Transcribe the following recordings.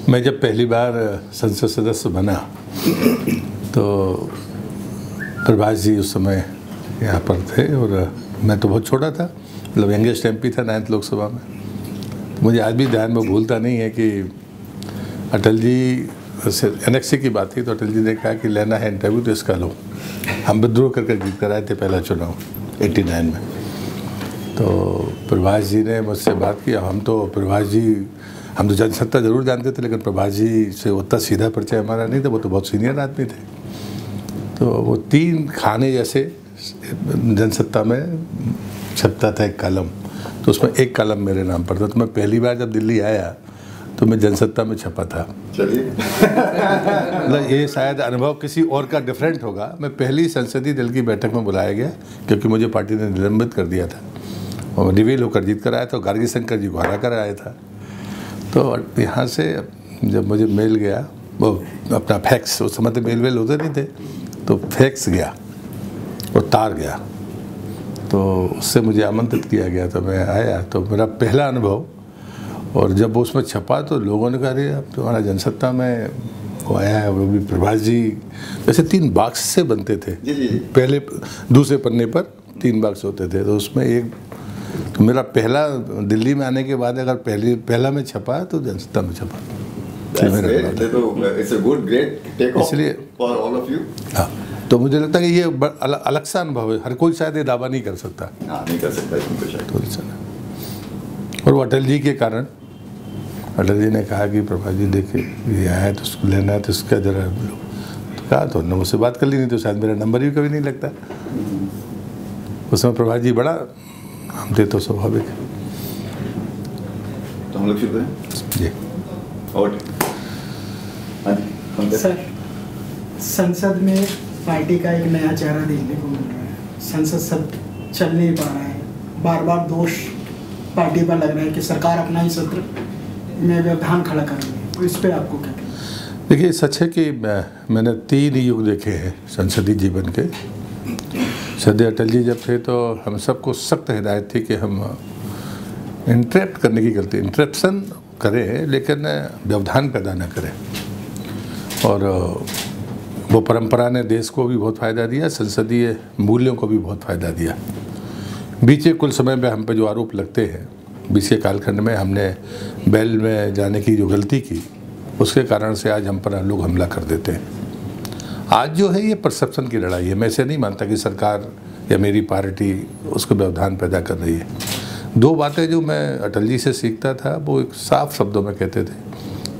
मैं जब पहली बार संसद सदस्य बना तो प्रभाष जी उस समय यहाँ पर थे और मैं तो बहुत छोटा था, मतलब यंगेस्ट एमपी था 9th लोकसभा में। मुझे आज भी ध्यान में भूलता नहीं है कि अटल जी से एनेक्सी की बात थी तो अटल जी ने कहा कि लेना है इंटरव्यू तो इसका लो। हम विद्रोह करके जीत कर आए थे पहला चुनाव 89 में। तो प्रभाष जी ने मुझसे बात की। हम तो जनसत्ता जरूर जानते थे लेकिन प्रभाष जी से उतना सीधा परिचय हमारा नहीं था। वो तो बहुत सीनियर आदमी थे। तो वो 3 खाने जैसे जनसत्ता में छपता था एक कॉलम, तो उसमें एक कॉलम मेरे नाम पर था। तो मैं पहली बार जब दिल्ली आया तो मैं जनसत्ता में छपा था। चलिए मतलब ये शायद अनुभव किसी और का डिफरेंट होगा। मैं पहली संसदीय दल की बैठक में बुलाया गया क्योंकि मुझे पार्टी ने निलंबित कर दिया था और रिवील होकर जीत कर आया था। गार्गी शंकर जी को हरा कर आया था। तो यहाँ से जब मुझे मेल गया, वो अपना फैक्स, उस समय तो मेल होते नहीं थे, तो फैक्स गया और तार गया, तो उससे मुझे आमंत्रित किया गया। तो मैं आया, तो मेरा पहला अनुभव। और जब वो उसमें छपा तो लोगों ने कहा अरे अब तुम्हारा जनसत्ता में वो आया है, वो भी प्रभाष जी। वैसे 3 बॉक्स से बनते थे जी। पहले दूसरे पन्ने पर 3 बॉक्स होते थे, तो उसमें एक तो मेरा पहला दिल्ली में आने के बाद अगर पहला में छपा तो जनसत्ता में छपा। इसलिए हाँ, तो मुझे लगता है कि ये अलग सा अनुभव है। हर कोई शायद ये दावा नहीं कर सकता। नहीं कर सकता। और वो अटल जी के कारण, अटल जी ने कहा कि प्रभाष जी देखिए ये आया तो उसको लेना है तो इसका जरा लो। तो कहा तो मुझसे बात कर ली, नहीं तो शायद मेरा नंबर भी कभी नहीं लगता। उस समय प्रभाष जी बड़ा हम थे तो स्वाभाविक है। तो हम लोग शुरू करें जी। और सर, संसद में पार्टी का एक नया चेहरा देखने को मिल रहा है। संसद सब चल नहीं पा रहा है, बार बार दोष पार्टी पर लग रहा है कि सरकार अपना ही सत्र में व्यवधान खड़ा कर रही है। तो इस पर आपको क्या कहना है? देखिए सच है कि मैंने 3 युग देखे हैं संसदीय जीवन के। सदैव अटल जी जब थे तो हम सबको सख्त हिदायत थी कि हम इंटरप्ट करने की गलती, इंटरप्शन करें लेकिन व्यवधान पैदा न करें। और वो परंपरा ने देश को भी बहुत फ़ायदा दिया, संसदीय मूल्यों को भी बहुत फ़ायदा दिया। बीते कुल समय में हम पे जो आरोप लगते हैं, बीते कालखंड में हमने बैल में जाने की जो गलती की, उसके कारण से आज हम पर लोग हमला कर देते हैं। आज जो है ये परसेप्शन की लड़ाई है। मैं ऐसे नहीं मानता कि सरकार या मेरी पार्टी उसको व्यवधान पैदा कर रही है। 2 बातें जो मैं अटल जी से सीखता था वो एक साफ शब्दों में कहते थे,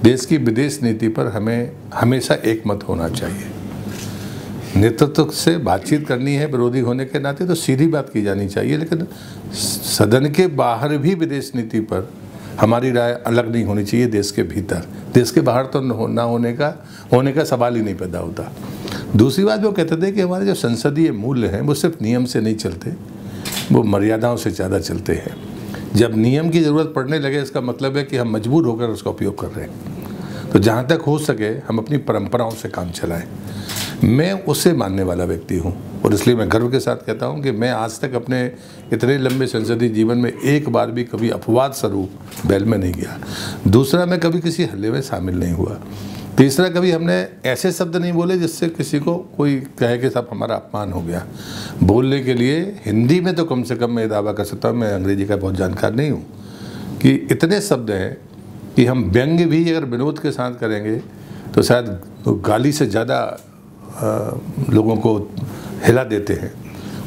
देश की विदेश नीति पर हमें हमेशा एक मत होना चाहिए। नेतृत्व से बातचीत करनी है विरोधी होने के नाते तो सीधी बात की जानी चाहिए, लेकिन सदन के बाहर भी विदेश नीति पर हमारी राय अलग नहीं होनी चाहिए। देश के भीतर, देश के बाहर तो ना होने का सवाल ही नहीं पैदा होता। दूसरी बात वो कहते थे कि हमारे जो संसदीय मूल्य हैं वो सिर्फ नियम से नहीं चलते, वो मर्यादाओं से ज़्यादा चलते हैं। जब नियम की ज़रूरत पड़ने लगे इसका मतलब है कि हम मजबूर होकर उसका उपयोग कर रहे हैं। तो जहाँ तक हो सके हम अपनी परंपराओं से काम चलाएं। मैं उसे मानने वाला व्यक्ति हूँ और इसलिए मैं गर्व के साथ कहता हूँ कि मैं आज तक अपने इतने लंबे संसदीय जीवन में एक बार भी कभी अपवाद स्वरूप बैल में नहीं गया। दूसरा, मैं कभी किसी हल्ले में शामिल नहीं हुआ। तीसरा, कभी हमने ऐसे शब्द नहीं बोले जिससे किसी को कोई कहे कि साहब हमारा अपमान हो गया। बोलने के लिए हिंदी में तो कम से कम मैं दावा कर सकता हूँ, मैं अंग्रेजी का बहुत जानकार नहीं हूँ, कि इतने शब्द हैं कि हम व्यंग्य भी अगर विनोद के साथ करेंगे तो शायद गाली से ज़्यादा लोगों को हिला देते हैं।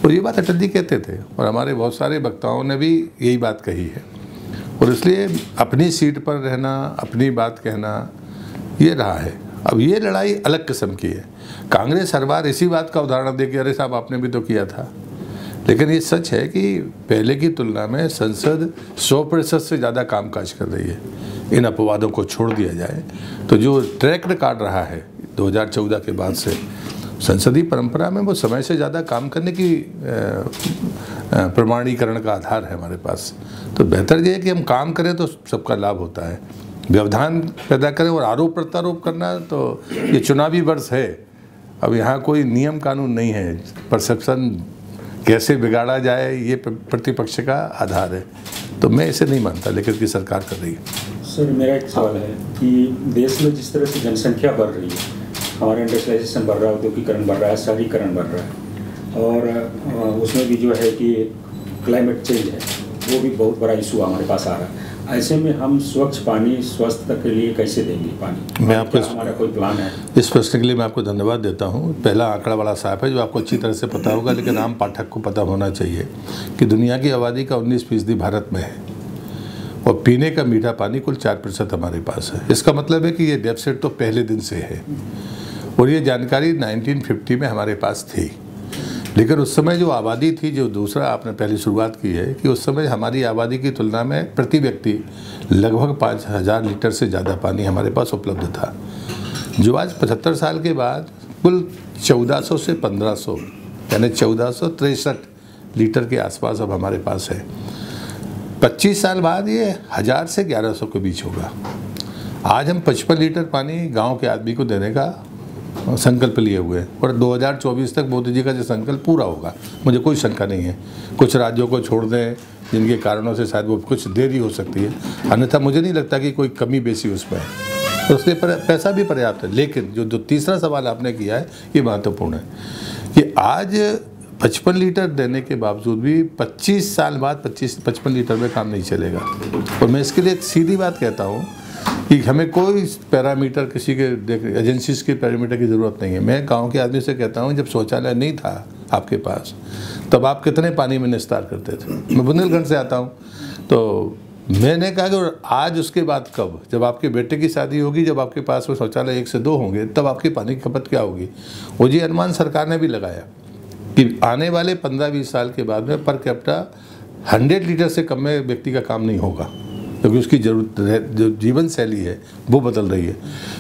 और ये बात अटल जी कहते थे और हमारे बहुत सारे वक्ताओं ने भी यही बात कही है। और इसलिए अपनी सीट पर रहना, अपनी बात कहना, ये रहा है। अब ये लड़ाई अलग किस्म की है। कांग्रेस हर बार इसी बात का उदाहरण दे कि अरे साहब आपने भी तो किया था। लेकिन ये सच है कि पहले की तुलना में संसद 100% से ज़्यादा कामकाज कर रही है। इन अपवादों को छोड़ दिया जाए तो जो ट्रैक रिकॉर्ड रहा है 2014 के बाद से संसदीय परंपरा में, वो समय से ज़्यादा काम करने की प्रमाणीकरण का आधार है हमारे पास। तो बेहतर ये है कि हम काम करें तो सबका लाभ होता है। व्यवधान पैदा करें और आरोप प्रत्यारोप करना, तो ये चुनावी वर्ष है। अब यहाँ कोई नियम कानून नहीं है। परसेप्शन कैसे बिगाड़ा जाए ये प्रतिपक्ष का आधार है। तो मैं इसे नहीं मानता, लेकिन की सरकार कर रही है। सर मेरा एक सवाल है कि देश में जिस तरह से जनसंख्या बढ़ रही है, हमारा इंडस्ट्रियलाइजेशन बढ़ रहा है, औद्योगिकरण बढ़ रहा है, शहरीकरण बढ़ रहा है, और उसमें भी जो है कि क्लाइमेट चेंज है वो भी बहुत बड़ा इशू हमारे पास आ रहा है। ऐसे में हम स्वच्छ पानी स्वास्थ्य के लिए कैसे देंगे पानी? मैं आपको हमारा कोई प्लान है? इस प्रश्न के लिए मैं आपको धन्यवाद देता हूँ। पहला आंकड़ा बड़ा साफ है जो आपको अच्छी तरह से पता होगा, लेकिन आम पाठक को पता होना चाहिए कि दुनिया की आबादी का 19% भारत में है और पीने का मीठा पानी कुल 4% हमारे पास है। इसका मतलब है कि ये डेफिसिट तो पहले दिन से है और ये जानकारी 1950 में हमारे पास थी। लेकिन उस समय जो आबादी थी, जो दूसरा आपने पहले शुरुआत की है कि उस समय हमारी आबादी की तुलना में प्रति व्यक्ति लगभग 5000 लीटर से ज़्यादा पानी हमारे पास उपलब्ध था, जो आज 75 साल के बाद कुल 1400 से 1500 यानी 1463 लीटर के आसपास अब हमारे पास है। 25 साल बाद ये 1000 से 1100 के बीच होगा। आज हम 55 लीटर पानी गाँव के आदमी को देने का संकल्प लिए हुए हैं और 2024 तक मोदी जी का जो संकल्प पूरा होगा, मुझे कोई शंका नहीं है। कुछ राज्यों को छोड़ दें जिनके कारणों से शायद वो कुछ देरी हो सकती है, अन्यथा मुझे नहीं लगता कि कोई कमी बेसी उसमें है, तो उसके पैसा भी पर्याप्त है। लेकिन जो तीसरा सवाल आपने किया है ये महत्वपूर्ण है कि आज 55 लीटर देने के बावजूद भी 25 साल बाद 55 लीटर में काम नहीं चलेगा। और मैं इसके लिए सीधी बात कहता हूँ कि हमें कोई पैरामीटर किसी के एजेंसीज के पैरामीटर की ज़रूरत नहीं है। मैं गांव के आदमी से कहता हूं, जब शौचालय नहीं था आपके पास तब आप कितने पानी में निस्तार करते थे? मैं बुंदेलखंड से आता हूं, तो मैंने कहा कि आज उसके बाद कब, जब आपके बेटे की शादी होगी, जब आपके पास वो शौचालय 1 से 2 होंगे, तब आपकी पानी की खपत क्या होगी? वो जी अनुमान सरकार ने भी लगाया कि आने वाले 15-20 साल के बाद में पर कैपिटा 100 लीटर से कम में व्यक्ति का काम नहीं होगा, क्योंकि उसकी जरूरत है, जो जीवन शैली है वो बदल रही है।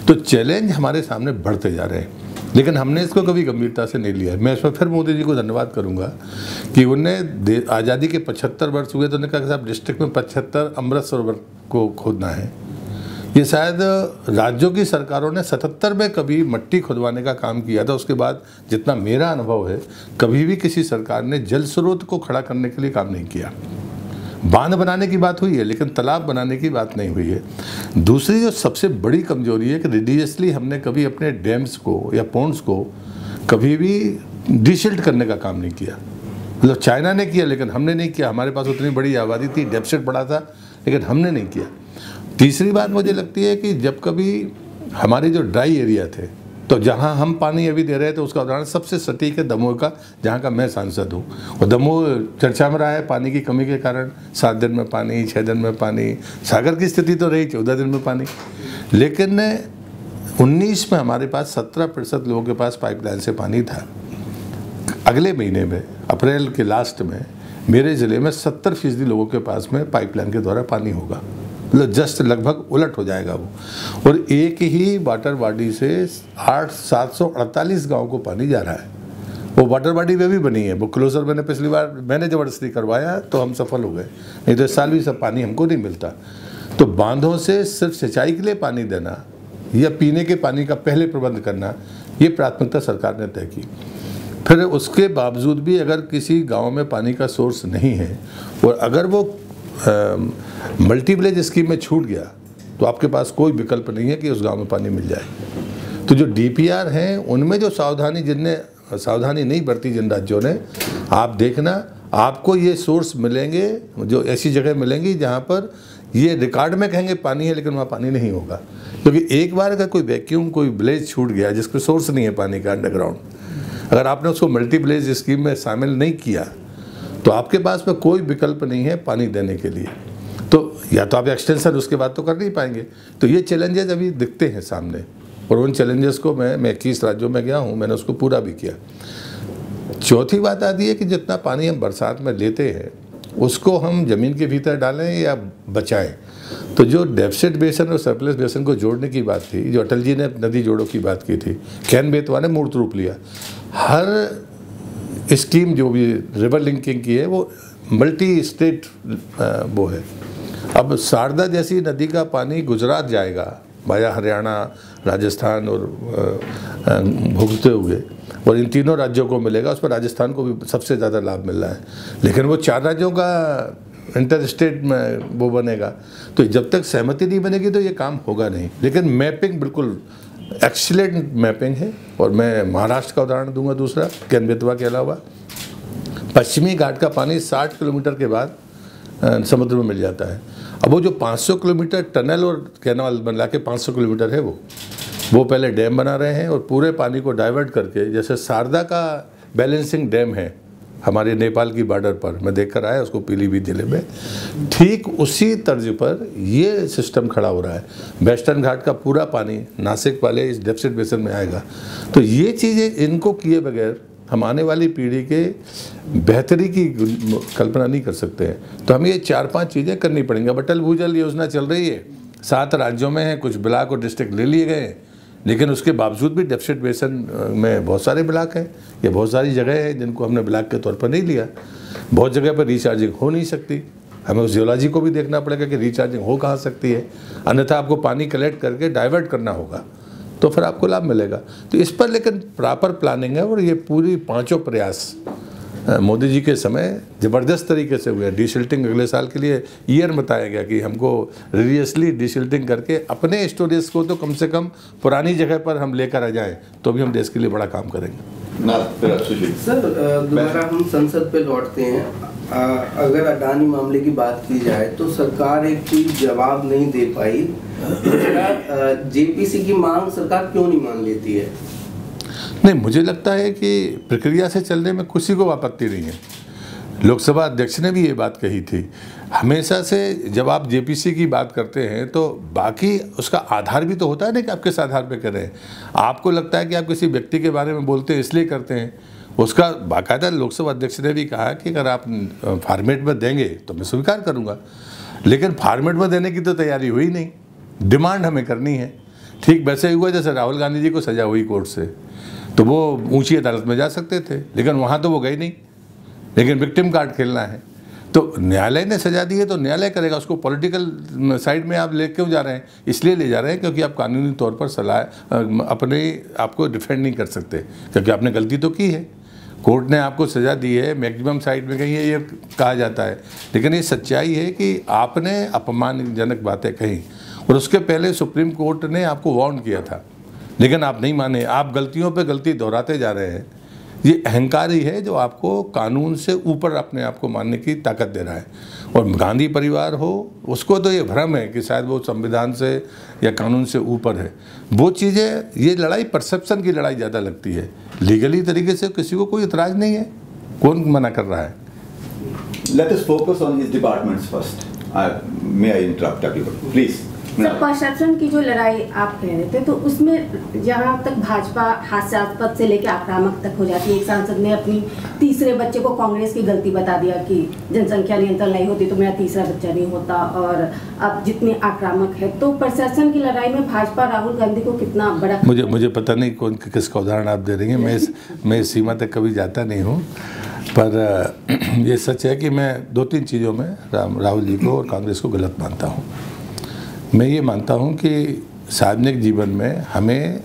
तो चैलेंज हमारे सामने बढ़ते जा रहे हैं, लेकिन हमने इसको कभी गंभीरता से नहीं लिया। मैं इसमें फिर मोदी जी को धन्यवाद करूंगा कि उन्हें आज़ादी के 75 वर्ष हुए तो उन्होंने कहा कि साहब डिस्ट्रिक्ट में 75 अमृत सरोवर को खोदना है। ये शायद राज्यों की सरकारों ने 77 में कभी मट्टी खुदवाने का काम किया था। उसके बाद जितना मेरा अनुभव है, कभी भी किसी सरकार ने जल स्रोत को खड़ा करने के लिए काम नहीं किया। बांध बनाने की बात हुई है लेकिन तालाब बनाने की बात नहीं हुई है। दूसरी जो सबसे बड़ी कमजोरी है कि रिलीजियसली हमने कभी अपने डैम्स को या पोन्ड्स को कभी भी डिसिल्ट करने का काम नहीं किया। मतलब चाइना ने किया लेकिन हमने नहीं किया। हमारे पास उतनी बड़ी आबादी थी, डेफिसिट बड़ा था, लेकिन हमने नहीं किया। तीसरी बात मुझे लगती है कि जब कभी हमारे जो ड्राई एरिया थे, तो जहाँ हम पानी अभी दे रहे थे उसका उदाहरण सबसे सटीक है दमोह का, जहाँ का मैं सांसद हूँ। और दमोह चर्चा में रहा है पानी की कमी के कारण, 7 दिन में पानी, 6 दिन में पानी। सागर की स्थिति तो रही 14 दिन में पानी। लेकिन 19 में हमारे पास 17% लोगों के पास पाइपलाइन से पानी था। अगले महीने में अप्रैल के लास्ट में मेरे ज़िले में 70% लोगों के पास में पाइपलाइन के द्वारा पानी होगा। मतलब जस्ट लगभग उलट हो जाएगा वो। और एक ही वाटर बॉडी से 748 गाँव को पानी जा रहा है। वो वाटर बॉडी वे भी बनी है, वो क्लोजर मैंने पिछली बार मैंने ज़बरदस्ती करवाया तो हम सफल हो गए, नहीं तो इस साल भी सब पानी हमको नहीं मिलता। तो बांधों से सिर्फ सिंचाई के लिए पानी देना या पीने के पानी का पहले प्रबंध करना, ये प्राथमिकता सरकार ने तय की। फिर उसके बावजूद भी अगर किसी गाँव में पानी का सोर्स नहीं है और अगर वो मल्टी विलेज स्कीम में छूट गया, तो आपके पास कोई विकल्प नहीं है कि उस गांव में पानी मिल जाए। तो जो डीपीआर हैं उनमें जो सावधानी नहीं बरती जिन राज्यों ने, आप देखना आपको ये सोर्स मिलेंगे, जो ऐसी जगह मिलेंगी जहां पर ये रिकॉर्ड में कहेंगे पानी है लेकिन वहाँ पानी नहीं होगा। क्योंकि एक बार अगर कोई वैक्यूम कोई विलेज छूट गया जिसको सोर्स नहीं है पानी का अंडरग्राउंड, अगर आपने उसको मल्टी विलेज स्कीम में शामिल नहीं किया तो आपके पास में कोई विकल्प नहीं है पानी देने के लिए। तो या तो आप एक्सटेंशन उसके बाद तो कर नहीं पाएंगे। तो ये चैलेंजेस अभी दिखते हैं सामने और उन चैलेंजेस को मैं 21 राज्यों में गया हूँ, मैंने उसको पूरा भी किया। चौथी बात आती है कि जितना पानी हम बरसात में लेते हैं उसको हम ज़मीन के भीतर डालें या बचाएं। तो जो डेफिसिट बेसन और सरप्लस बेसन को जोड़ने की बात थी, जो अटल जी ने नदी जोड़ों की बात की थी, कैन बेतवा ने मूर्त रूप लिया। हर स्कीम जो भी रिवर लिंकिंग की है वो मल्टी स्टेट वो है। अब शारदा जैसी नदी का पानी गुजरात जाएगा वाया हरियाणा, राजस्थान और भुगते हुए, और इन तीनों राज्यों को मिलेगा। उस पर राजस्थान को भी सबसे ज़्यादा लाभ मिल रहा है। लेकिन वो 4 राज्यों का इंटर स्टेट में वो बनेगा, तो जब तक सहमति नहीं बनेगी तो ये काम होगा नहीं। लेकिन मैपिंग बिल्कुल एक्सीलेंट मैपिंग है। और मैं महाराष्ट्र का उदाहरण दूंगा दूसरा, कैन बेतवा के अलावा पश्चिमी घाट का पानी 60 किलोमीटर के बाद समुद्र में मिल जाता है। अब वो जो 500 किलोमीटर टनल और कैनाल बना के 500 किलोमीटर है, वो पहले डैम बना रहे हैं और पूरे पानी को डाइवर्ट करके, जैसे शारदा का बैलेंसिंग डैम है हमारे नेपाल की बॉर्डर पर, मैं देख कर आया उसको पीलीभीत जिले में, ठीक उसी तर्ज पर ये सिस्टम खड़ा हो रहा है। वेस्टर्न घाट का पूरा पानी नासिक वाले इस डेफिसिट बेसिन में आएगा। तो ये चीज़ें इनको किए बगैर हम आने वाली पीढ़ी के बेहतरी की कल्पना नहीं कर सकते हैं। तो हमें ये 4-5 चीज़ें करनी पड़ेंगी। अब अटल भूजल योजना चल रही है, 7 राज्यों में है, कुछ ब्लॉक और डिस्ट्रिक्ट ले लिए गए हैं, लेकिन उसके बावजूद भी डेफिसिट बेसिन में बहुत सारे ब्लॉक हैं या बहुत सारी जगह है जिनको हमने ब्लॉक के तौर पर नहीं लिया। बहुत जगह पर रिचार्जिंग हो नहीं सकती। हमें उस जियोलॉजी को भी देखना पड़ेगा कि रिचार्जिंग हो कहाँ सकती है, अन्यथा आपको पानी कलेक्ट करके डाइवर्ट करना होगा, तो फिर आपको लाभ मिलेगा। तो इस पर लेकिन प्रॉपर प्लानिंग है और ये पूरी 5 प्रयास मोदी जी के समय ज़बरदस्त तरीके से हुए। डीसिल्टिंग अगले साल के लिए ईयर बताया गया कि हमको रिलीजियसली डीसिल्टिंग करके अपने स्टोरेज को तो कम से कम पुरानी जगह पर हम लेकर आ जाएं, तो भी हम देश के लिए बड़ा काम करेंगे। सर दोबारा हम संसद पे लौटते हैं। अगर अडानी मामले की बात की जाए तो सरकार एक कोई जवाब नहीं दे पाई। जेपीसी की मांग सरकार क्यों नहीं मान लेती है? नहीं, मुझे लगता है कि प्रक्रिया से चलने में किसी को आपत्ति नहीं है। लोकसभा अध्यक्ष ने भी ये बात कही थी। हमेशा से जब आप जेपीसी की बात करते हैं तो बाकी उसका आधार भी तो होता है ना कि आप किस आधार पे कर रहे हैं। आपको लगता है कि आप किसी व्यक्ति के बारे में बोलते हैं इसलिए करते हैं, उसका बाकायदा लोकसभा अध्यक्ष ने भी कहा कि अगर आप फॉर्मेट में देंगे तो मैं स्वीकार करूँगा, लेकिन फॉर्मेट में देने की तो तैयारी हुई नहीं, डिमांड हमें करनी है। ठीक वैसे ही हुआ जैसे राहुल गांधी जी को सजा हुई कोर्ट से, तो वो ऊंची अदालत में जा सकते थे, लेकिन वहाँ तो वो गए नहीं, लेकिन विक्टिम कार्ड खेलना है। तो न्यायालय ने सजा दी है तो न्यायालय करेगा। उसको पॉलिटिकल साइड में आप ले क्यों जा रहे हैं? इसलिए ले जा रहे हैं क्योंकि आप कानूनी तौर पर सलाह अपने आपको डिफेंड नहीं कर सकते, क्योंकि आपने गलती तो की है। कोर्ट ने आपको सज़ा दी है, मैक्सिमम साइड में कहीं है ये कहा जाता है, लेकिन ये सच्चाई है कि आपने अपमानजनक बातें कही और उसके पहले सुप्रीम कोर्ट ने आपको वार्न किया था, लेकिन आप नहीं माने। आप गलतियों पे गलती दोहराते जा रहे हैं। ये अहंकार ही है जो आपको कानून से ऊपर अपने आप को मानने की ताकत दे रहा है। और गांधी परिवार हो, उसको तो ये भ्रम है कि शायद वो संविधान से या कानून से ऊपर है। वो चीज़ें, ये लड़ाई परसेप्शन की लड़ाई ज़्यादा लगती है। लीगली तरीके से किसी को कोई इतराज़ नहीं है, कौन मना कर रहा है? Let us focus on his departments first. May I interrupt everyone, please? Sir, perception की जो लड़ाई आप कह रहे थे, तो उसमें जहाँ तक भाजपा हास्यास्पद से लेकर आक्रामक तक हो जाती है। एक सांसद ने अपनी तीसरे बच्चे को कांग्रेस की गलती बता दिया कि जनसंख्या नियंत्रण नहीं होती तो मेरा तीसरा बच्चा नहीं होता, और अब जितनी आक्रामक है, तो परसेप्शन की लड़ाई में भाजपा राहुल गांधी को कितना बड़ा। मुझे पता नहीं कौन किसका उदाहरण आप दे रही हैं। मैं इस सीमा तक कभी जाता नहीं हूँ, पर ये सच है कि मैं 2-3 चीज़ों में राहुल जी को और कांग्रेस को गलत मानता हूँ। मैं ये मानता हूँ कि सार्वजनिक जीवन में हमें,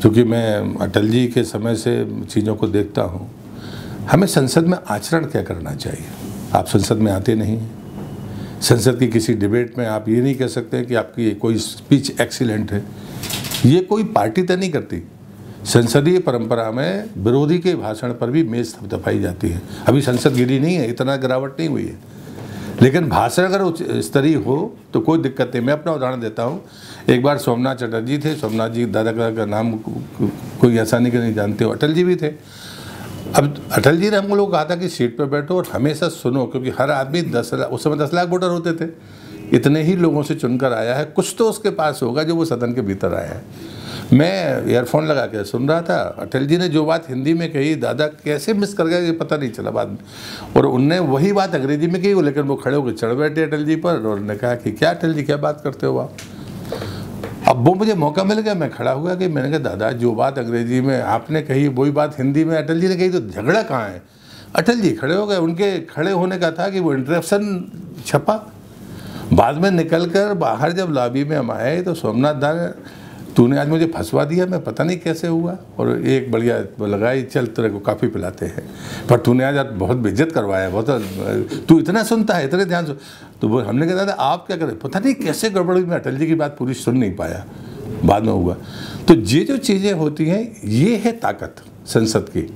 चूँकि मैं अटल जी के समय से चीज़ों को देखता हूँ, हमें संसद में आचरण क्या करना चाहिए। आप संसद में आते नहीं, संसद की किसी डिबेट में आप ये नहीं कह सकते कि आपकी कोई स्पीच एक्सीलेंट है। ये कोई पार्टी तय नहीं करती। संसदीय परंपरा में विरोधी के भाषण पर भी मेज थपथपाई जाती है। अभी संसद गिरी नहीं है, इतना गिरावट नहीं हुई है, लेकिन भाषण अगर उच्च स्तरीय हो तो कोई दिक्कत नहीं। मैं अपना उदाहरण देता हूँ। एक बार सोमनाथ चटर्जी थे, सोमनाथ जी दादा का नाम कोई आसानी के नहीं जानते हो, अटल जी भी थे। अब अटल जी ने हम लोग कहा था कि सीट पर बैठो और हमेशा सुनो, क्योंकि हर आदमी 10 लाख, उस समय 10 लाख वोटर होते थे, इतने ही लोगों से चुनकर आया है, कुछ तो उसके पास होगा जो वो सदन के भीतर आया है। मैं ईयरफोन लगा के सुन रहा था, अटल जी ने जो बात हिंदी में कही, दादा कैसे मिस कर गया ये पता नहीं चला बाद में, और उनने वही बात अंग्रेजी में कही, लेकिन वो खड़े होकर चढ़ बैठे अटल जी पर और उन्होंने कहा कि क्या अटल जी क्या बात करते हो आप। अब वो मुझे मौका मिल गया, मैं खड़ा हुआ कि मैंने कहा दादा जो बात अंग्रेजी में आपने कही वही बात हिंदी में अटल जी ने कही, तो झगड़ा कहाँ है। अटल जी खड़े हो गए। उनके खड़े होने का था कि वो इंटरप्शन छपा। बाद में निकल कर बाहर जब लॉबी में हम आए तो सोमनाथ दा तूने आज मुझे फंसवा दिया, मैं पता नहीं कैसे हुआ, और एक बढ़िया लगाई, चल तेरे को काफ़ी पिलाते हैं, पर तूने आज बहुत बेइज्जत करवाया, बहुत तू इतना सुनता है, इतने ध्यान से। तो वो हमने कहा था आप क्या करें, पता नहीं कैसे गड़बड़ हुई, मैं अटल जी की बात पूरी सुन नहीं पाया, बाद में हुआ। तो ये जो चीज़ें होती हैं, ये है ताकत संसद की।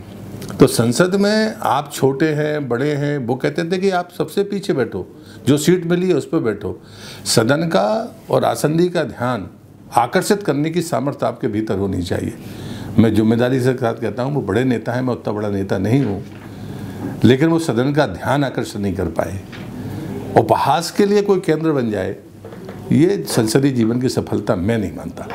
तो संसद में आप छोटे हैं बड़े हैं, वो कहते थे कि आप सबसे पीछे बैठो, जो सीट मिली है उस पर बैठो। सदन का और आसंदी का ध्यान आकर्षित करने की सामर्थ्य आपके भीतर होनी चाहिए। मैं जिम्मेदारी से साथ कहता हूँ, वो बड़े नेता हैं, मैं उतना बड़ा नेता नहीं हूँ, लेकिन वो सदन का ध्यान आकर्षित नहीं कर पाए। उपहास के लिए कोई केंद्र बन जाए, ये संसदीय जीवन की सफलता मैं नहीं मानता।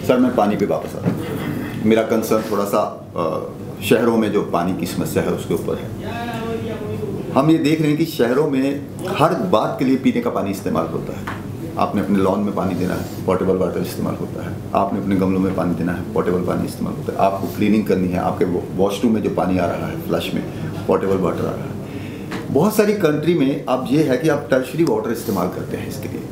सर, मैं पानी पे वापस आता हूँ। मेरा कंसर्न थोड़ा सा शहरों में जो पानी की समस्या है उसके ऊपर है। हम ये देख रहे हैं कि शहरों में हर बात के लिए पीने का पानी इस्तेमाल होता है। आपने अपने लॉन में पानी देना है, पोर्टेबल वाटर इस्तेमाल होता है। आपने अपने गमलों में पानी देना है, पोर्टेबल पानी इस्तेमाल होता है। आपको क्लीनिंग करनी है, आपके वॉशरूम में जो पानी आ रहा है फ्लश में, पोर्टेबल वाटर आ रहा है। बहुत सारी कंट्री में अब ये है कि आप टर्शरी वाटर इस्तेमाल करते हैं। इसके लिए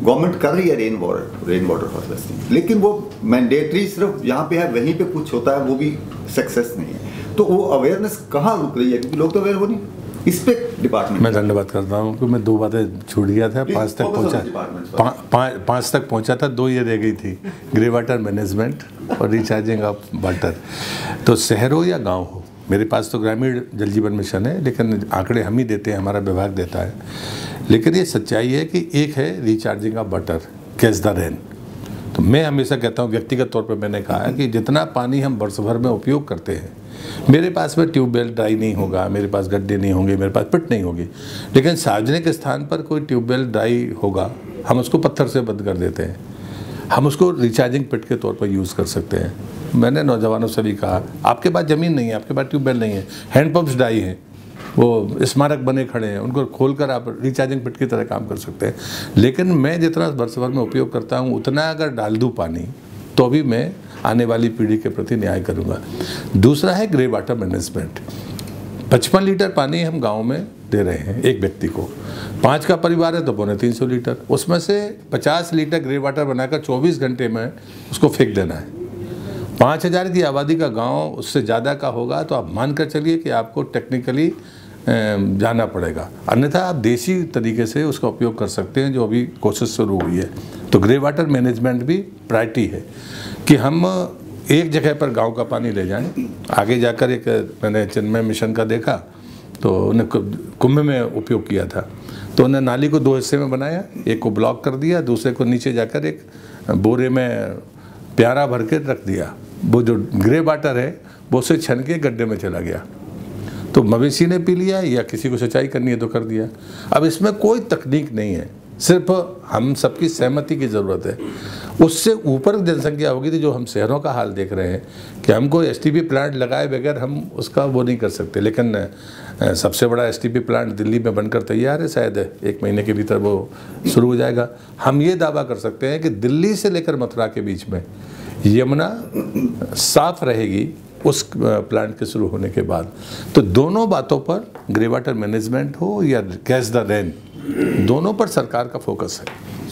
गवर्नमेंट कर रही है रेन वाटर हार्वेस्टिंग, लेकिन वो मैंडेटरी सिर्फ यहाँ पे है, वहीं पे कुछ होता है, वो भी सक्सेस नहीं है। तो वो अवेयरनेस कहाँ रुक रही है, क्योंकि लोग तो अवेयर हो नहीं। इस पे डिपार्टमेंट, मैं धन्यवाद करता हूँ कि मैं 2 बातें छूट गया था, 5 तक पहुँचा, 5 तक पहुँचा था, 2 ये रह गई थी, ग्रे वाटर मैनेजमेंट और रिचार्जिंग ऑफ वाटर। तो शहर हो या गाँव हो, मेरे पास तो ग्रामीण जल जीवन मिशन है, लेकिन आंकड़े हम ही देते हैं, हमारा विभाग देता है। लेकिन ये सच्चाई है कि एक है recharging of water, catch the rain. तो मैं हमेशा कहता हूँ, व्यक्तिगत तौर पर मैंने कहा है कि जितना पानी हम वर्ष भर में उपयोग करते हैं, मेरे पास में ट्यूबवेल ड्राई नहीं होगा, मेरे पास गड्ढे नहीं होंगे, मेरे पास पिट नहीं होगी, लेकिन सार्वजनिक स्थान पर कोई ट्यूबवेल ड्राई होगा, हम उसको पत्थर से बंद कर देते हैं, हम उसको रिचार्जिंग पिट के तौर पर यूज़ कर सकते हैं। मैंने नौजवानों से भी कहा, आपके पास ज़मीन नहीं है, आपके पास ट्यूबवेल नहीं है, हैंडपम्प्स ड्राई हैं, वो स्मारक बने खड़े हैं, उनको खोलकर आप रिचार्जिंग पिट की तरह काम कर सकते हैं। लेकिन मैं जितना वर्ष भर में उपयोग करता हूँ, उतना अगर डाल दूँ पानी, तो भी मैं आने वाली पीढ़ी के प्रति न्याय करूँगा। दूसरा है ग्रे वाटर मैनेजमेंट। 55 लीटर पानी हम गाँव में दे रहे हैं एक व्यक्ति को, 5 का परिवार है तो 350 लीटर, उसमें से 50 लीटर ग्रे वाटर बनाकर 24 घंटे में उसको फेंक देना है। 5000 की आबादी का गांव उससे ज़्यादा का होगा, तो आप मान कर चलिए कि आपको टेक्निकली जाना पड़ेगा, अन्यथा आप देसी तरीके से उसका उपयोग कर सकते हैं, जो अभी कोशिश शुरू हुई है। तो ग्रे वाटर मैनेजमेंट भी प्रायोरिटी है कि हम एक जगह पर गांव का पानी ले जाएं। आगे जाकर एक मैंने चिन्मय मिशन का देखा, तो उन्हें कुंभ में उपयोग किया था, तो उन्हें नाली को 2 हिस्से में बनाया, एक को ब्लॉक कर दिया, दूसरे को नीचे जाकर एक बोरे में प्यारा भर के रख दिया। वो जो ग्रे वाटर है वो उसे छन के गड्ढे में चला गया, तो मवेशी ने पी लिया या किसी को सिंचाई करनी है तो कर दिया। अब इसमें कोई तकनीक नहीं है, सिर्फ हम सबकी सहमति की ज़रूरत है। उससे ऊपर जनसंख्या होगी तो जो हम शहरों का हाल देख रहे हैं कि हमको एसटीपी प्लांट लगाए बगैर हम उसका वो नहीं कर सकते, लेकिन सबसे बड़ा एसटीपी प्लांट दिल्ली में बनकर तैयार है, शायद 1 महीने के भीतर वो शुरू हो जाएगा। हम ये दावा कर सकते हैं कि दिल्ली से लेकर मथुरा के बीच में यमुना साफ रहेगी उस प्लांट के शुरू होने के बाद। तो दोनों बातों पर, ग्रे वाटर मैनेजमेंट हो या कैच द रेन, दोनों पर सरकार का फोकस है।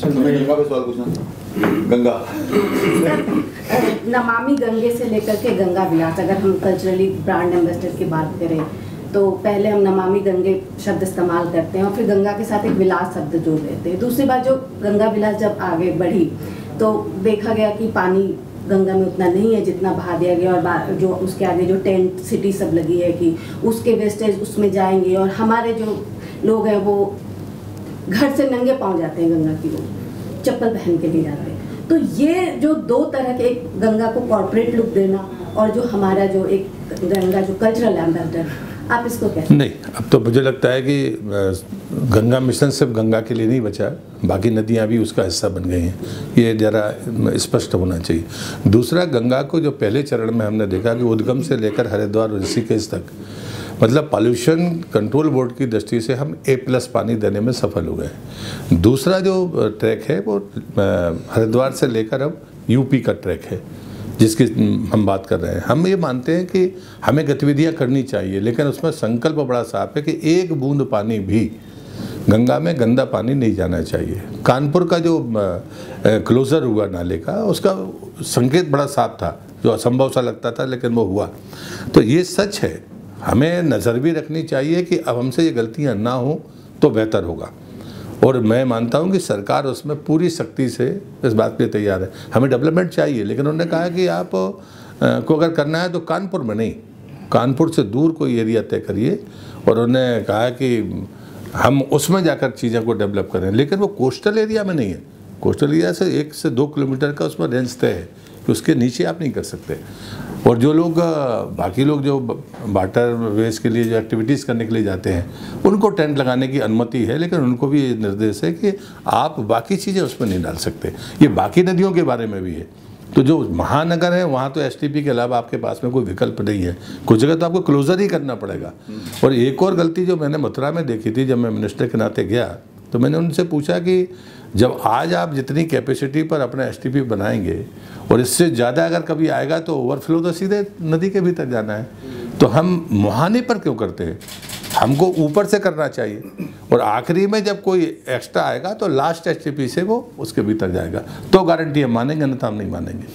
गंगा पे सवाल पूछना, गंगा नमामि गंगे से लेकर के गंगा विलास, अगर हम कल्चरली ब्रांड एम्बेसडर की बात करें तो पहले हम नमामि गंगे शब्द इस्तेमाल करते हैं और फिर गंगा के साथ एक विलास शब्द जोड़ देते हैं। दूसरी बात, जो गंगा विलास जब आगे बढ़ी तो देखा गया कि पानी गंगा में उतना नहीं है जितना बहा दिया गया, और जो उसके आगे जो टेंट सिटी सब लगी है कि उसके वेस्टेज उसमें जाएंगे, और हमारे जो लोग हैं वो घर से नंगे पाँव जाते हैं गंगा की, वो चप्पल पहन के नहीं जाते। तो ये जो 2 तरह के, एक गंगा को कॉर्पोरेट लुक देना और जो हमारा जो एक गंगा जो कल्चरल एम्बेसडर, आप इसको कैसे? नहीं, अब तो मुझे लगता है कि गंगा मिशन सिर्फ गंगा के लिए नहीं बचा, बाकी नदियाँ भी उसका हिस्सा बन गई हैं, ये ज़रा स्पष्ट होना चाहिए। दूसरा, गंगा को जो पहले चरण में हमने देखा कि उद्गम से लेकर हरिद्वार और ऋषिकेश तक, मतलब पॉल्यूशन कंट्रोल बोर्ड की दृष्टि से हम A+ पानी देने में सफल हो गए। दूसरा जो ट्रैक है वो हरिद्वार से लेकर अब यूपी का ट्रैक है जिसकी हम बात कर रहे हैं। हम ये मानते हैं कि हमें गतिविधियां करनी चाहिए, लेकिन उसमें संकल्प बड़ा साफ है कि 1 बूंद पानी भी गंगा में गंदा पानी नहीं जाना चाहिए। कानपुर का जो क्लोज़र हुआ नाले का, उसका संकेत बड़ा साफ था, जो असंभव सा लगता था लेकिन वो हुआ। तो ये सच है, हमें नज़र भी रखनी चाहिए कि अब हमसे ये गलतियाँ ना हो तो बेहतर होगा। और मैं मानता हूँ कि सरकार उसमें पूरी सख्ती से इस बात पे तैयार है। हमें डेवलपमेंट चाहिए, लेकिन उन्होंने कहा कि आप को अगर करना है तो कानपुर में नहीं, कानपुर से दूर कोई एरिया तय करिए। और उन्होंने कहा कि हम उसमें जाकर चीज़ों को डेवलप करें, लेकिन वो कोस्टल एरिया में नहीं है। कोस्टल एरिया से 1 से 2 किलोमीटर का उसमें रेंज तय है कि उसके नीचे आप नहीं कर सकते। और जो लोग बाकी लोग जो वाटर वेज के लिए जो एक्टिविटीज़ करने के लिए जाते हैं, उनको टेंट लगाने की अनुमति है, लेकिन उनको भी ये निर्देश है कि आप बाकी चीज़ें उसमें नहीं डाल सकते। ये बाकी नदियों के बारे में भी है। तो जो महानगर है वहाँ तो एसटीपी के अलावा आपके पास में कोई विकल्प नहीं है, कुछ जगह तो आपको क्लोज़र ही करना पड़ेगा। और एक और गलती जो मैंने मथुरा में देखी थी, जब मैं मिनिस्टर के नाते गया तो मैंने उनसे पूछा कि जब आज आप जितनी कैपेसिटी पर अपना एसटीपी बनाएंगे और इससे ज़्यादा अगर कभी आएगा तो ओवरफ्लो तो सीधे नदी के भीतर जाना है, तो हम मुहाने पर क्यों करते हैं? हमको ऊपर से करना चाहिए। और आखिरी में जब कोई एक्स्ट्रा आएगा तो लास्ट एसटीपी से वो उसके भीतर जाएगा, तो गारंटी हम मानेंगे, अन्यथा हम नहीं मानेंगे।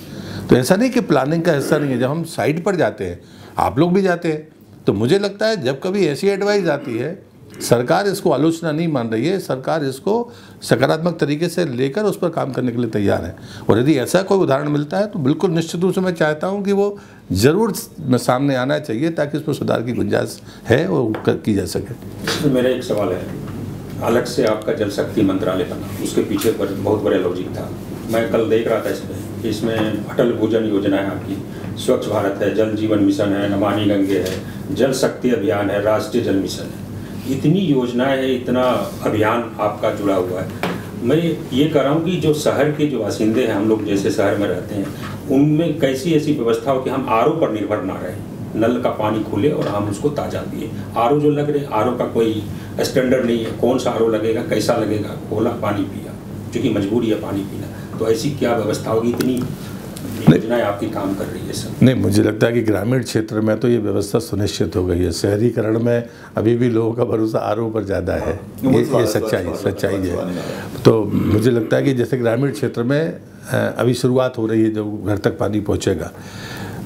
तो ऐसा नहीं कि प्लानिंग का हिस्सा नहीं है। जब हम साइट पर जाते हैं, आप लोग भी जाते हैं, तो मुझे लगता है जब कभी ऐसी एडवाइस आती है, सरकार इसको आलोचना नहीं मान रही है, सरकार इसको सकारात्मक तरीके से लेकर उस पर काम करने के लिए तैयार है। और यदि ऐसा कोई उदाहरण मिलता है तो बिल्कुल निश्चित रूप से मैं चाहता हूं कि वो ज़रूर सामने आना चाहिए, ताकि इसमें सुधार की गुंजाइश है वो की जा सके। मेरा एक सवाल है, अलग से आपका जल शक्ति मंत्रालय बना, उसके पीछे पर बहुत बड़ा लॉजिक था। मैं कल देख रहा था इसमें अटल भूजल योजना है आपकी, स्वच्छ भारत है, जल जीवन मिशन है, नमामि गंगे है, जल शक्ति अभियान है, राष्ट्रीय जल मिशन है। इतनी योजनाएं है, इतना अभियान आपका जुड़ा हुआ है। मैं ये कह रहा हूँ कि जो शहर के जो बासिंदे हैं, हम लोग जैसे शहर में रहते हैं, उनमें कैसी ऐसी व्यवस्था हो कि हम आरओ पर निर्भर ना रहें, नल का पानी खुले और हम उसको ताज़ा पिए। आरओ जो लग रहे, आरओ का कोई स्टैंडर्ड नहीं है, कौन सा आरओ लगेगा, कैसा लगेगा, खोला पानी पिया, क्योंकि मजबूरी है पानी पीना। तो ऐसी क्या व्यवस्था होगी? इतनी योजनाएं आपकी काम कर रही है सर। नहीं, मुझे लगता है कि ग्रामीण क्षेत्र में तो ये व्यवस्था सुनिश्चित हो गई है। शहरीकरण में अभी भी लोगों का भरोसा आरओ पर ज़्यादा है, ये सच्चाई है। तो मुझे लगता है कि जैसे ग्रामीण क्षेत्र में अभी शुरुआत हो रही है, जब घर तक पानी पहुँचेगा,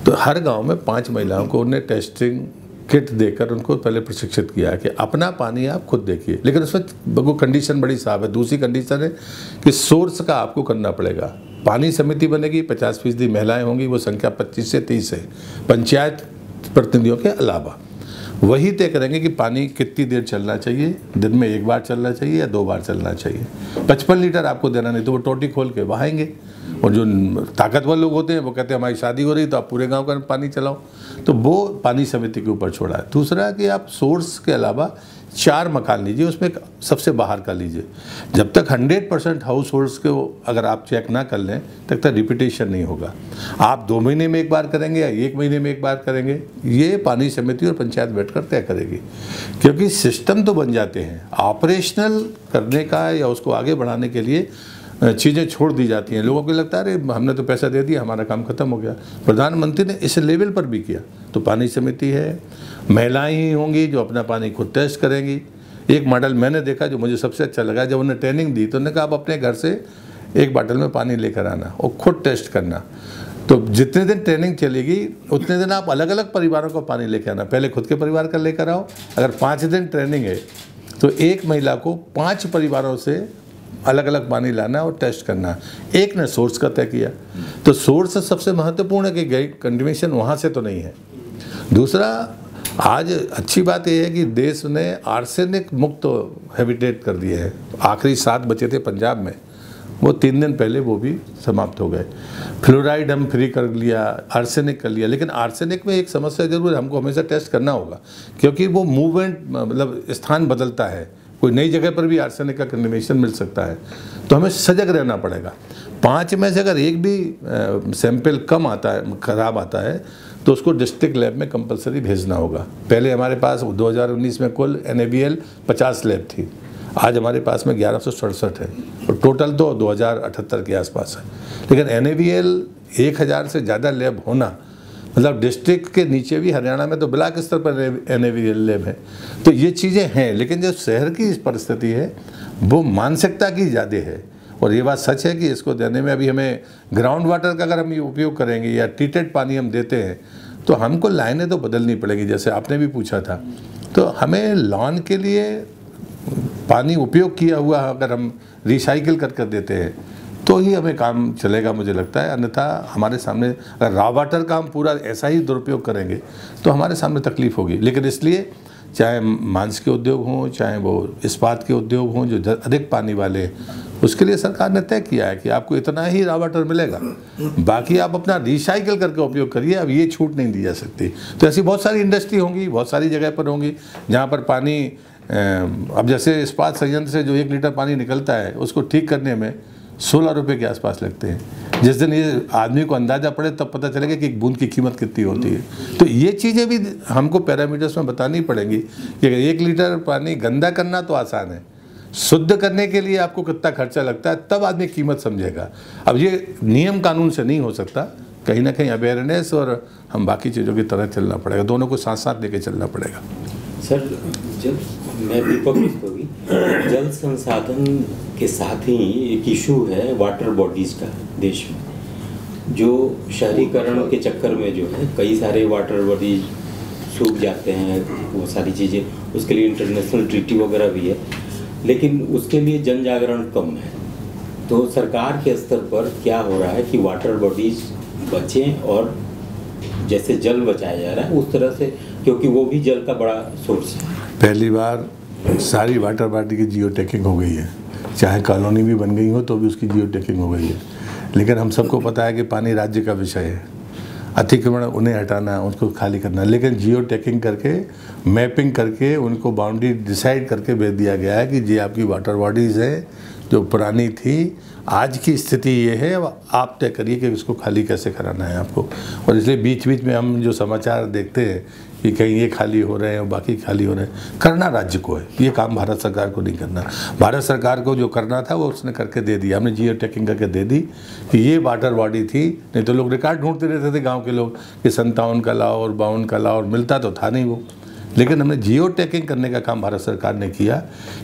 तो हर गाँव में 5 महिलाओं को उन्हें टेस्टिंग किट देकर उनको पहले प्रशिक्षित किया है कि अपना पानी आप खुद देखिए। लेकिन उसमें वो कंडीशन बड़ी साफ है। दूसरी कंडीशन है कि सोर्स का आपको करना पड़ेगा। पानी समिति बनेगी, 50% महिलाएं होंगी, वो संख्या 25 से 30 है, पंचायत प्रतिनिधियों के अलावा। वही तय करेंगे कि पानी कितनी देर चलना चाहिए, दिन में 1 बार चलना चाहिए या 2 बार चलना चाहिए। 55 लीटर आपको देना, नहीं तो वो टोटी खोल के बहाएंगे। और जो ताकतवर लोग होते हैं वो कहते हैं हमारी शादी हो रही तो आप पूरे गांव का पानी चलाओ, तो वो पानी समिति के ऊपर छोड़ा है। दूसरा कि आप सोर्स के अलावा 4 मकान लीजिए, उसमें सबसे बाहर का लीजिए। जब तक 100% हाउस होल्ड्स को अगर आप चेक ना कर लें, तब तक रिपीटेशन नहीं होगा। आप 2 महीने में 1 बार करेंगे या 1 महीने में 1 बार करेंगे, ये पानी समिति और पंचायत बैठकर तय करेगी। क्योंकि सिस्टम तो बन जाते हैं, ऑपरेशनल करने का या उसको आगे बढ़ाने के लिए चीज़ें छोड़ दी जाती हैं। लोगों को लगता है अरे हमने तो पैसा दे दिया, हमारा काम खत्म हो गया। प्रधानमंत्री ने इस लेवल पर भी किया। तो पानी समिति है, महिलाएं ही होंगी जो अपना पानी खुद टेस्ट करेंगी। एक मॉडल मैंने देखा जो मुझे सबसे अच्छा लगा, जब उन्हें ट्रेनिंग दी तो उन्होंने कहा आप अपने घर से 1 बाटल में पानी लेकर आना और खुद टेस्ट करना। तो जितने दिन ट्रेनिंग चलेगी उतने दिन आप अलग अलग परिवारों को पानी लेकर आना। पहले खुद के परिवार का लेकर आओ। अगर 5 दिन ट्रेनिंग है तो एक महिला को 5 परिवारों से अलग अलग पानी लाना और टेस्ट करना। एक ने सोर्स का तय किया, तो सोर्स सबसे महत्वपूर्ण है कि गई कंटिन्यूएशन वहाँ से तो नहीं है। दूसरा, आज अच्छी बात यह है कि देश ने आर्सेनिक मुक्त हैबिटेट कर दिए हैं। आखिरी 7 बचे थे पंजाब में, वो 3 दिन पहले वो भी समाप्त हो गए। फ्लोराइड हम फ्री कर लिया, आर्सेनिक कर लिया। लेकिन आर्सेनिक में एक समस्या जरूर है, हमको हमेशा टेस्ट करना होगा, क्योंकि वो मूवमेंट मतलब स्थान बदलता है। कोई नई जगह पर भी आर्सेनिक का कंडेमिनेशन मिल सकता है, तो हमें सजग रहना पड़ेगा। 5 में से अगर एक भी सैंपल कम आता है, खराब आता है, तो उसको डिस्ट्रिक्ट लैब में कंपलसरी भेजना होगा। पहले हमारे पास 2019 में कुल NABL 50 लैब थी, आज हमारे पास में 1167 है और टोटल तो 2078 के आसपास है। लेकिन NABL 1000 से ज़्यादा लैब होना मतलब डिस्ट्रिक्ट के नीचे भी हरियाणा में तो ब्लॉक स्तर पर NAVL है। तो ये चीज़ें हैं, लेकिन जो शहर की परिस्थिति है वो मानसिकता की ज़्यादा है। और ये बात सच है कि इसको देने में अभी हमें ग्राउंड वाटर का अगर हम उपयोग करेंगे या ट्रीटेड पानी हम देते हैं तो हमको लाइनें तो बदलनी पड़ेगी, जैसे आपने भी पूछा था। तो हमें लॉन के लिए पानी उपयोग किया हुआ अगर हम रिसाइकिल कर कर देते हैं तो ही हमें काम चलेगा मुझे लगता है। अन्यथा हमारे सामने अगर रॉ वाटर का हम पूरा ऐसा ही दुरुपयोग करेंगे तो हमारे सामने तकलीफ होगी। लेकिन इसलिए चाहे मांस के उद्योग हों, चाहे वो इस्पात के उद्योग हों जो अधिक पानी वाले हैं, उसके लिए सरकार ने तय किया है कि आपको इतना ही रॉ वाटर मिलेगा, बाकी आप अपना रिसाइकिल करके उपयोग करिए। अब ये छूट नहीं दी जा सकती। तो ऐसी बहुत सारी इंडस्ट्री होंगी, बहुत सारी जगह पर होंगी जहाँ पर पानी अब जैसे इस्पात संयंत्र से जो 1 लीटर पानी निकलता है उसको ठीक करने में 16 रुपये के आसपास लगते हैं। जिस दिन ये आदमी को अंदाज़ा पड़े तब पता चलेगा कि एक बूंद की कीमत कितनी होती है। तो ये चीज़ें भी हमको पैरामीटर्स में बतानी पड़ेंगी कि 1 लीटर पानी गंदा करना तो आसान है, शुद्ध करने के लिए आपको कितना खर्चा लगता है तब आदमी कीमत समझेगा। अब ये नियम कानून से नहीं हो सकता, कहीं ना कहीं अवेयरनेस और हम बाकी चीज़ों की तरह चलना पड़ेगा, दोनों को साथ साथ लेके चलना पड़ेगा। सर, जब मैं दीपक भी जल संसाधन के साथ ही एक इशू है वाटर बॉडीज़ का देश में, जो शहरीकरण के चक्कर में जो है कई सारे वाटर बॉडीज सूख जाते हैं, वो सारी चीज़ें, उसके लिए इंटरनेशनल ट्रीटी वगैरह भी है, लेकिन उसके लिए जन जागरण कम है। तो सरकार के स्तर पर क्या हो रहा है कि वाटर बॉडीज बचें और जैसे जल बचाया जा रहा है उस तरह से, क्योंकि वो भी जल का बड़ा सोर्स है। पहली बार सारी वाटर बॉडी की जियो टैगिंग हो गई है, चाहे कॉलोनी भी बन गई हो तो भी उसकी जियो टैगिंग हो गई है। लेकिन हम सबको पता है कि पानी राज्य का विषय है, अतिक्रमण उन्हें हटाना, उसको खाली करना। लेकिन जियो टैगिंग करके, मैपिंग करके उनको बाउंड्री डिसाइड करके भेज दिया गया है कि ये आपकी वाटर बॉडीज़ है जो पुरानी थी, आज की स्थिति ये है, आप तय करिए कि इसको खाली कैसे कराना है आपको। और इसलिए बीच बीच में हम जो समाचार देखते हैं कि कहीं ये खाली हो रहे हैं और बाकी खाली हो रहे हैं, करना राज्य को है, ये काम भारत सरकार को नहीं करना। भारत सरकार को जो करना था वो उसने करके दे दिया, हमने जियो टैगिंग करके दे दी कि ये वाटर बॉडी थी। नहीं तो लोग रिकॉर्ड ढूंढते रहते थे गाँव के लोग कि 57 का लाओ और 52 का लाओ, और मिलता तो था नहीं वो। लेकिन हमने जियो टैगिंग करने का काम भारत सरकार ने किया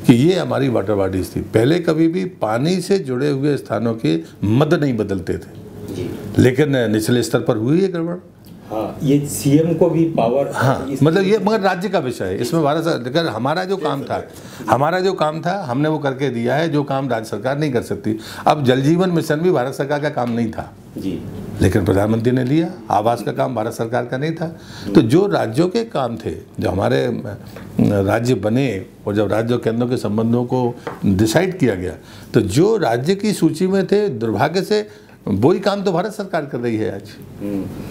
कि ये हमारी वाटर बॉडीज़ थी। पहले कभी भी पानी से जुड़े हुए स्थानों के मद नहीं बदलते थे, लेकिन निचले स्तर पर हुई है गड़बड़। हाँ, ये सीएम को भी पावर, हाँ, मतलब ये मगर राज्य का विषय है, इसमें भारत सरकार, हमारा जो काम था हमने वो करके दिया है, जो काम राज्य सरकार नहीं कर सकती। अब जल जीवन मिशन भी भारत सरकार का काम नहीं था जी, लेकिन प्रधानमंत्री ने लिया। आवास का काम भारत सरकार का नहीं था। तो जो राज्यों के काम थे, जो हमारे राज्य बने और जब राज्यों केंद्रों के संबंधों को डिसाइड किया गया, तो जो राज्य की सूची में थे, दुर्भाग्य से वही काम तो भारत सरकार कर रही है आज।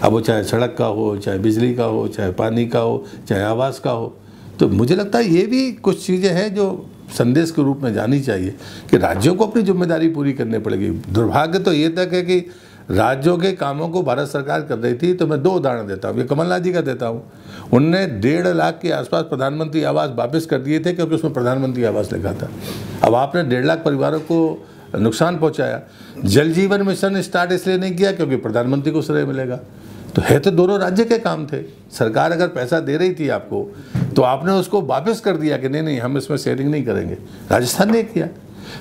अब वो चाहे सड़क का हो, चाहे बिजली का हो, चाहे पानी का हो, चाहे आवास का हो। तो मुझे लगता है ये भी कुछ चीज़ें हैं जो संदेश के रूप में जानी चाहिए कि राज्यों को अपनी जिम्मेदारी पूरी करनी पड़ेगी। दुर्भाग्य तो ये तक है कि राज्यों के कामों को भारत सरकार कर रही थी। तो मैं 2 उदाहरण देता हूँ, ये कमलनाथ जी का देता हूँ। उनने 1.5 लाख के आसपास प्रधानमंत्री आवास वापस कर दिए थे क्योंकि उसमें प्रधानमंत्री आवास लिखा था। अब आपने 1.5 लाख परिवारों को नुकसान पहुंचाया। जल जीवन मिशन स्टार्ट इसलिए नहीं किया क्योंकि प्रधानमंत्री को श्रेय मिलेगा। तो है तो दोनों राज्य के काम थे। सरकार अगर पैसा दे रही थी आपको तो आपने उसको वापस कर दिया कि नहीं हम इसमें शेयरिंग नहीं करेंगे। राजस्थान ने किया।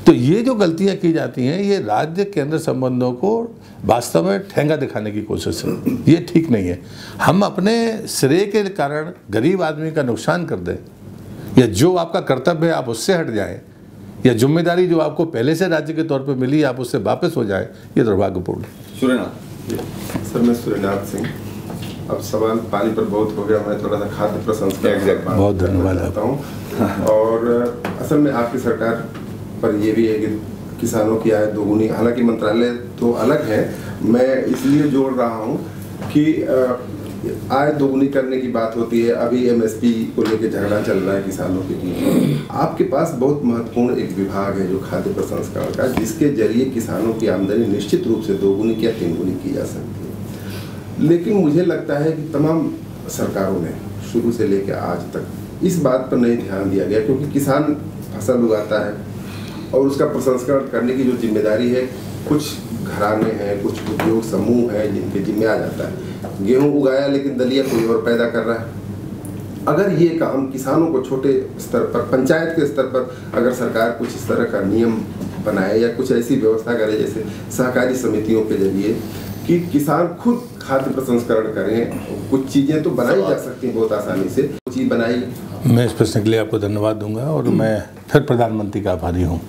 तो ये जो गलतियां की जाती हैं, ये राज्य केंद्र संबंधों को वास्तव में ठेंगा दिखाने की कोशिश है, ये ठीक नहीं है। हम अपने श्रेय के कारण गरीब आदमी का नुकसान कर दें, या जो आपका कर्तव्य है आप उससे हट जाएं, या जिम्मेदारी जो आपको पहले से राज्य के तौर पर मिली आप उससे वापस हो जाए, ये दुर्भाग्यपूर्ण है। सूर्यनाथ सर, मैं सूर्यनाथ सिंह। अब सवाल पानी पर बहुत हो गया, मैं थोड़ा सा खाद्य प्रसंस्करण बहुत धन्यवाद चाहता हूँ। और असल में आपकी सरकार पर ये भी है कि किसानों की आय दोगुनी, हालांकि मंत्रालय तो अलग है, मैं इसलिए जोड़ रहा हूँ कि आय दोगुनी करने की बात होती है। अभी MSP को लेकर झगड़ा चल रहा है किसानों के बीच। आपके पास बहुत महत्वपूर्ण एक विभाग है जो खाद्य प्रसंस्करण का, जिसके जरिए किसानों की आमदनी निश्चित रूप से 2 गुनी या 3 गुनी की जा सकती है। लेकिन मुझे लगता है कि तमाम सरकारों ने शुरू से लेकर आज तक इस बात पर नहीं ध्यान दिया गया, क्योंकि किसान फसल उगाता है और उसका प्रसंस्करण करने की जो जिम्मेदारी है कुछ घराने हैं, कुछ उद्योग समूह हैं जिनके जिम्मे आ जाता है। गेहूं उगाया लेकिन दलिया कोई और पैदा कर रहा है। अगर ये काम किसानों को छोटे स्तर पर, पंचायत के स्तर पर अगर सरकार कुछ इस तरह का नियम बनाए या कुछ ऐसी व्यवस्था करे जैसे सहकारी समितियों के जरिए कि किसान खुद खाद्य प्रसंस्करण करें, कुछ चीज़ें तो बनाई जा सकती हैं बहुत आसानी से, कुछ चीज़ बनाई। मैं इस प्रश्न के लिए आपको धन्यवाद दूंगा और मैं फिर प्रधानमंत्री का आभारी हूँ,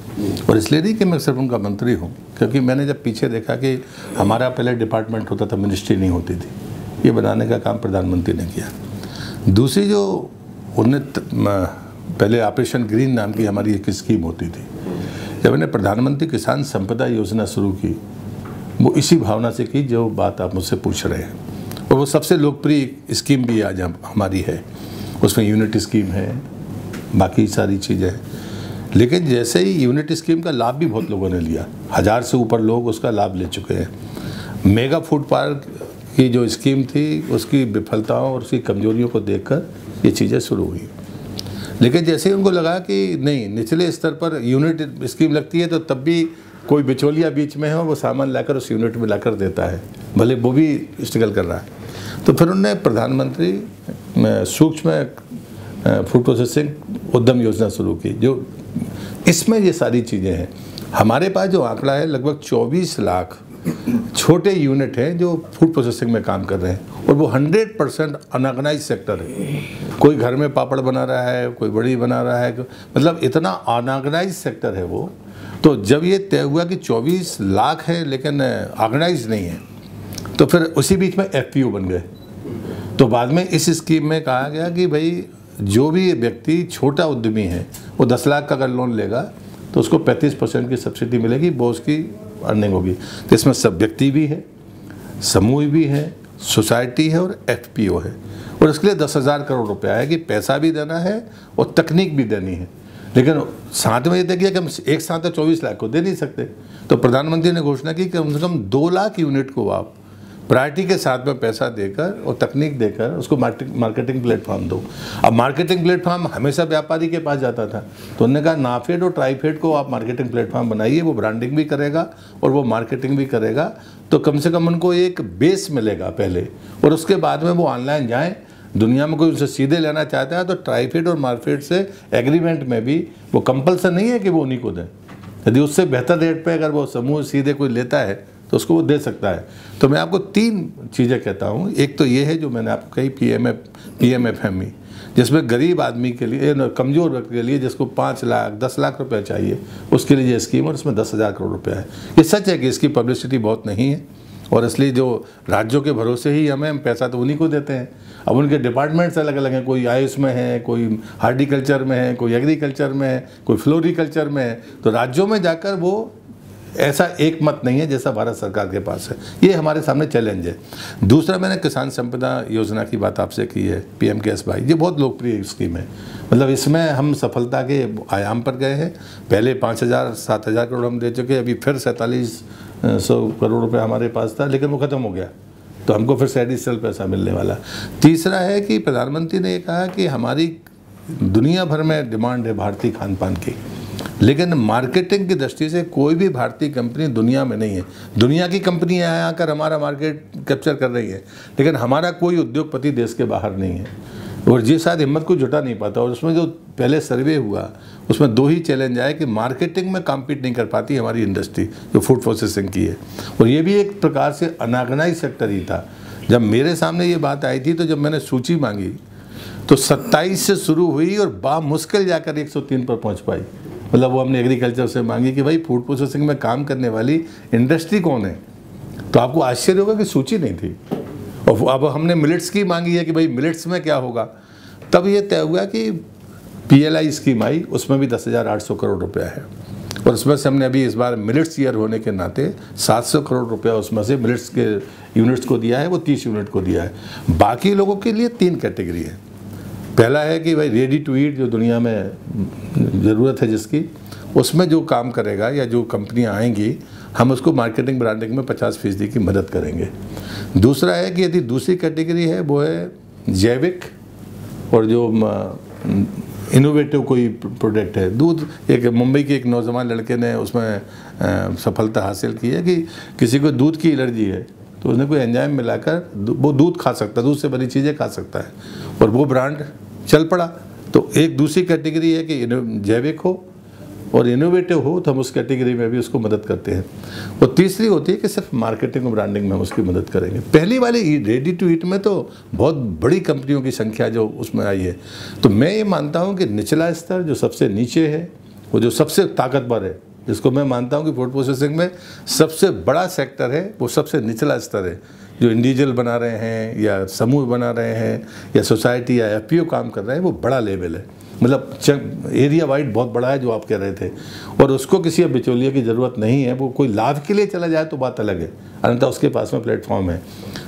और इसलिए नहीं कि मैं सिर्फ उनका मंत्री हूँ, क्योंकि मैंने जब पीछे देखा कि हमारा पहले डिपार्टमेंट होता था, मिनिस्ट्री नहीं होती थी, ये बनाने का काम प्रधानमंत्री ने किया। दूसरी जो उन्होंने पहले ऑपरेशन ग्रीन नाम की हमारी एक स्कीम होती थी, जब मैंने प्रधानमंत्री किसान संपदा योजना शुरू की वो इसी भावना से की जो बात आप मुझसे पूछ रहे हैं, और वो सबसे लोकप्रिय स्कीम भी आज हमारी है। उसमें यूनिट स्कीम है, बाकी सारी चीज़ें हैं, लेकिन जैसे ही यूनिट स्कीम का लाभ भी बहुत लोगों ने लिया, 1000 से ऊपर लोग उसका लाभ ले चुके हैं। मेगा फूड पार्क की जो स्कीम थी उसकी विफलताओं और उसकी कमजोरियों को देखकर ये चीज़ें शुरू हुई, लेकिन जैसे ही उनको लगा कि नहीं, निचले स्तर पर यूनिट स्कीम लगती है तो तब भी कोई बिचौलिया बीच में हो, वो सामान लाकर उस यूनिट में लाकर देता है, भले वो भी स्ट्रगल कर रहा है। तो फिर उन्होंने प्रधानमंत्री सूक्ष्म फूड प्रोसेसिंग उद्यम योजना शुरू की, जो इसमें ये सारी चीज़ें हैं। हमारे पास जो आंकड़ा है लगभग 24 लाख छोटे यूनिट हैं जो फूड प्रोसेसिंग में काम कर रहे हैं, और वो 100% अनऑर्गेनाइज सेक्टर है। कोई घर में पापड़ बना रहा है, कोई बड़ी बना रहा है, मतलब इतना अनऑर्गेनाइज सेक्टर है वो। तो जब ये तय हुआ कि 24 लाख है लेकिन ऑर्गेनाइज नहीं है, तो फिर उसी बीच में FPO बन गए। तो बाद में इस स्कीम में कहा गया कि भाई जो भी व्यक्ति छोटा उद्यमी है वो 10 लाख का अगर लोन लेगा तो उसको 35% की सब्सिडी मिलेगी, वो उसकी अर्निंग होगी। तो इसमें सब व्यक्ति भी है, समूह भी है, सोसाइटी है और FPO है, और इसके लिए 10,000 करोड़ रुपया है कि पैसा भी देना है और तकनीक भी देनी है। लेकिन साथ में ये देखिए कि हम एक साथ 24 लाख को दे नहीं सकते, तो प्रधानमंत्री ने घोषणा की कि कम से कम 2 लाख यूनिट को आप प्रायोरिटी के साथ में पैसा देकर और तकनीक देकर उसको मार्केटिंग प्लेटफॉर्म दो। अब मार्केटिंग प्लेटफॉर्म हमेशा व्यापारी के पास जाता था, तो उन्होंने कहा नाफेड और ट्राइफेड को आप मार्केटिंग प्लेटफॉर्म बनाइए, वो ब्रांडिंग भी करेगा और वो मार्केटिंग भी करेगा, तो कम से कम उनको एक बेस मिलेगा पहले, और उसके बाद में वो ऑनलाइन जाएँ। दुनिया में कोई उनसे सीधे लेना चाहता है तो ट्राइफेड और मार्फेड से एग्रीमेंट में भी वो कंपल्सन नहीं है कि वो उन्हीं को दें, यदि उससे बेहतर रेट पे अगर वो समूह सीधे कोई लेता है तो उसको वो दे सकता है। तो मैं आपको 3 चीज़ें कहता हूँ। एक तो ये है जो मैंने आपको कही PMFME, जिसमें गरीब आदमी के लिए, कमज़ोर व्यक्ति के लिए जिसको 5 लाख 10 लाख रुपये चाहिए, उसके लिए ये स्कीम, और इसमें 10,000 करोड़ रुपया है। ये सच है कि इसकी पब्लिसिटी बहुत नहीं है, और इसलिए जो राज्यों के भरोसे ही हम पैसा तो उन्हीं को देते हैं। अब उनके डिपार्टमेंट्स अलग अलग हैं, कोई आयुष में है, कोई हार्टिकल्चर में है, कोई एग्रीकल्चर में है, कोई फ्लोरिकल्चर में है, तो राज्यों में जाकर वो ऐसा एक मत नहीं है जैसा भारत सरकार के पास है। ये हमारे सामने चैलेंज है। दूसरा, मैंने किसान संपदा योजना की बात आपसे की है, PMKSY, ये बहुत लोकप्रिय स्कीम है। मतलब इसमें हम सफलता के आयाम पर गए हैं। पहले 5,000-7,000 करोड़ हम दे चुके, अभी फिर 4700 करोड़ रुपये हमारे पास था, लेकिन वो ख़त्म हो गया, तो हमको फिर से एडिशनल पैसा मिलने वाला। तीसरा है कि प्रधानमंत्री ने ये कहा कि हमारी दुनिया भर में डिमांड है भारतीय खान पान की, लेकिन मार्केटिंग की दृष्टि से कोई भी भारतीय कंपनी दुनिया में नहीं है। दुनिया की कंपनियां यहाँ आकर हमारा मार्केट कैप्चर कर रही है, लेकिन हमारा कोई उद्योगपति देश के बाहर नहीं है, और ये शायद हिम्मत को जुटा नहीं पाता। और उसमें जो पहले सर्वे हुआ उसमें 2 ही चैलेंज आए कि मार्केटिंग में कॉम्पीट नहीं कर पाती हमारी इंडस्ट्री जो फूड प्रोसेसिंग की है, और ये भी एक प्रकार से अनऑर्गेनाइज सेक्टर ही था। जब मेरे सामने ये बात आई थी तो जब मैंने सूची मांगी तो 27 से शुरू हुई और बामुश्किल जाकर 103 पर पहुँच पाई। मतलब वो हमने एग्रीकल्चर से मांगी कि भाई फूड प्रोसेसिंग में काम करने वाली इंडस्ट्री कौन है, तो आपको आश्चर्य होगा कि सूची नहीं थी। और अब हमने मिलेट्स की मांगी है कि भाई मिलेट्स में क्या होगा, तब ये तय हुआ कि PLI स्कीम आई, उसमें भी 10,800 करोड़ रुपया है, और उसमें से हमने अभी इस बार मिलेट्स ईयर होने के नाते 700 करोड़ रुपया उसमें से मिलेट्स के यूनिट्स को दिया है, वो 30 यूनिट को दिया है। बाकी लोगों के लिए 3 कैटेगरी है। पहला है कि भाई रेडी टू ईट, जो दुनिया में ज़रूरत है जिसकी, उसमें जो काम करेगा या जो कंपनियां आएंगी हम उसको मार्केटिंग ब्रांडिंग में 50% की मदद करेंगे। दूसरा है कि यदि दूसरी कैटेगरी है वो है जैविक और जो इनोवेटिव कोई प्रोडक्ट है। दूध, एक मुंबई के एक नौजवान लड़के ने उसमें सफलता हासिल की है कि किसी को दूध की एलर्जी है तो उसने कोई एंजाइम मिलाकर वो दूध खा सकता है, दूध से बनी चीज़ें खा सकता है, और वो ब्रांड चल पड़ा। तो एक दूसरी कैटेगरी है कि जैविक हो और इनोवेटिव हो, तो हम उस कैटेगरी में भी उसको मदद करते हैं। और तीसरी होती है कि सिर्फ मार्केटिंग और ब्रांडिंग में हम उसकी मदद करेंगे। पहली वाली रेडी टू ईट में तो बहुत बड़ी कंपनियों की संख्या जो उसमें आई है। तो मैं ये मानता हूँ कि निचला स्तर जो सबसे नीचे है, वो जो सबसे ताकतवर है, जिसको मैं मानता हूँ कि फूड प्रोसेसिंग में सबसे बड़ा सेक्टर है, वो सबसे निचला स्तर है। जो इंडिविजुअल बना रहे हैं या समूह बना रहे हैं या सोसाइटी या एफपीओ काम कर रहे हैं, वो बड़ा लेवल है, मतलब एरिया वाइड बहुत बड़ा है जो आप कह रहे थे। और उसको किसी बिचौलिए की ज़रूरत नहीं है, वो कोई लाभ के लिए चला जाए तो बात अलग है, अन्यथा उसके पास में प्लेटफॉर्म है।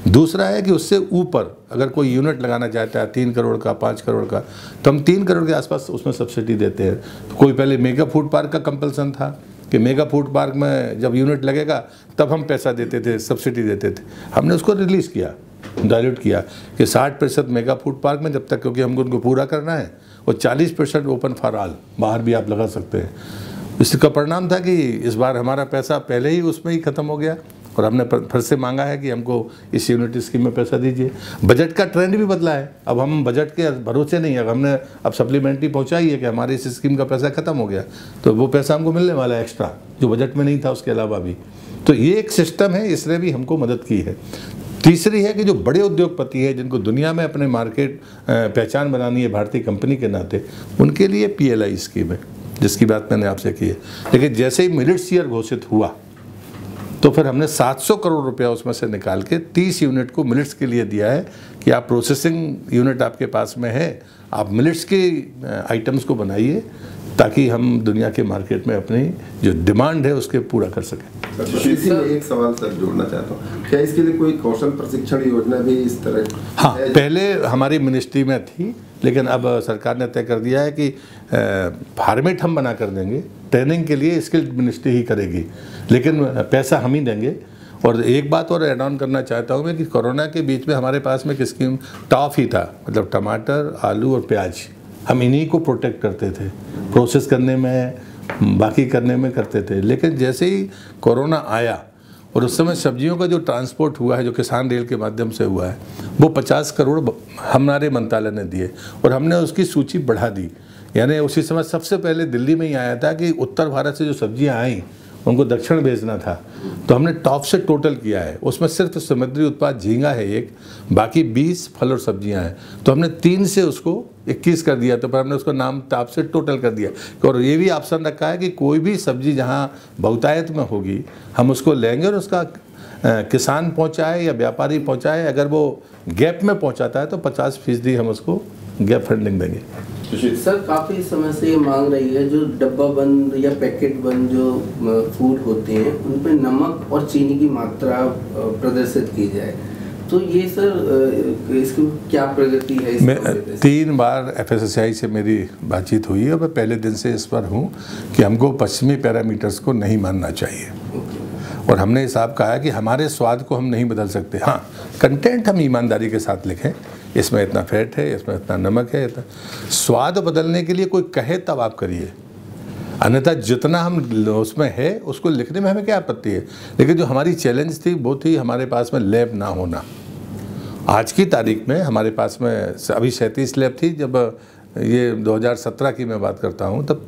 दूसरा है कि उससे ऊपर अगर कोई यूनिट लगाना चाहता है 3 करोड़ का, 5 करोड़ का, तो हम 3 करोड़ के आसपास उसमें सब्सिडी देते हैं। तो कोई पहले मेगा फूड पार्क का कंपल्सन था कि मेगा फूड पार्क में जब यूनिट लगेगा तब हम पैसा देते थे, सब्सिडी देते थे। हमने उसको रिलीज़ किया, डायल्यूट किया कि 60% मेगा फूड पार्क में जब तक, क्योंकि हमको उनको पूरा करना है, और 40% ओपन फॉर ऑल, बाहर भी आप लगा सकते हैं। इसका परिणाम था कि इस बार हमारा पैसा पहले ही उसमें ही ख़त्म हो गया, और हमने फिर से मांगा है कि हमको इस यूनिट स्कीम में पैसा दीजिए। बजट का ट्रेंड भी बदला है, अब हम बजट के भरोसे नहीं है, हमने अब सप्लीमेंट्री पहुंचाई है कि हमारी इस स्कीम का पैसा ख़त्म हो गया, तो वो पैसा हमको मिलने वाला है एक्स्ट्रा, जो बजट में नहीं था उसके अलावा भी। तो ये एक सिस्टम है, इसने भी हमको मदद की है। तीसरी है कि जो बड़े उद्योगपति हैं, जिनको दुनिया में अपने मार्केट पहचान बनानी है भारतीय कंपनी के नाते, उनके लिए PLI स्कीम है, जिसकी बात मैंने आपसे की है। लेकिन जैसे ही मिलेट्स ईयर घोषित हुआ, तो फिर हमने 700 करोड़ रुपया उसमें से निकाल के 30 यूनिट को मिलेट्स के लिए दिया है कि आप प्रोसेसिंग यूनिट आपके पास में है, आप मिलेट्स के आइटम्स को बनाइए, ताकि हम दुनिया के मार्केट में अपनी जो डिमांड है उसके पूरा कर सकें। इसी में एक सवाल सर जोड़ना चाहता हूँ, क्या इसके लिए कोई कौशल प्रशिक्षण योजना भी इस तरह? हाँ, पहले हमारी मिनिस्ट्री में थी, लेकिन अब सरकार ने तय कर दिया है कि फॉर्मेट हम बना कर देंगे, ट्रेनिंग के लिए स्किल्ड मिनिस्ट्री ही करेगी, लेकिन पैसा हम ही देंगे। और एक बात और ऐड ऑन करना चाहता हूँ मैं कि कोरोना के बीच में हमारे पास में स्कीम टॉप ही था, मतलब टमाटर, आलू और प्याज, हम इन्हीं को प्रोटेक्ट करते थे, प्रोसेस करने में, बाकी करने में करते थे। लेकिन जैसे ही कोरोना आया और उस समय सब्जियों का जो ट्रांसपोर्ट हुआ है, जो किसान रेल के माध्यम से हुआ है, वो 50 करोड़ हमारे मंत्रालय ने दिए, और हमने उसकी सूची बढ़ा दी। यानी उसी समय सबसे पहले दिल्ली में ही आया था कि उत्तर भारत से जो सब्जियां आई उनको दक्षिण भेजना था, तो हमने टॉप से टोटल किया है। उसमें सिर्फ समुद्री उत्पाद झींगा है एक, बाकी 20 फल और सब्जियां हैं, तो हमने 3 से उसको 21 कर दिया, तो पर हमने उसको नाम टॉप से टोटल कर दिया। और ये भी ऑप्शन रखा है कि कोई भी सब्जी जहां बहुतायत में होगी हम उसको लेंगे और उसका किसान पहुंचाए या व्यापारी पहुंचाए, अगर वो गैप में पहुंचाता है तो 50% हम उसको गैप फंडिंग देंगे। सर, काफ़ी समय से ये मांग रही है, जो डब्बा बंद या पैकेट बंद जो फूड होते हैं उन पर नमक और चीनी की मात्रा प्रदर्शित की जाए, तो ये सर इसकी क्या प्रगति है? मैं 3 बार FSSAI से मेरी बातचीत हुई है, मैं पहले दिन से इस पर हूँ कि हमको पश्चिमी पैरामीटर्स को नहीं मानना चाहिए, और हमने हिसाब कहा है कि हमारे स्वाद को हम नहीं बदल सकते। हाँ, कंटेंट हम ईमानदारी के साथ लिखें, इसमें इतना फैट है, इसमें इतना नमक है, इतना। स्वाद बदलने के लिए कोई कहे तब आप करिए, अन्यथा जितना हम उसमें है उसको लिखने में हमें क्या आपत्ति है। लेकिन जो हमारी चैलेंज थी वो थी हमारे पास में लैब ना होना। आज की तारीख में हमारे पास में अभी 37 लैब थी, जब ये 2017 की मैं बात करता हूँ तब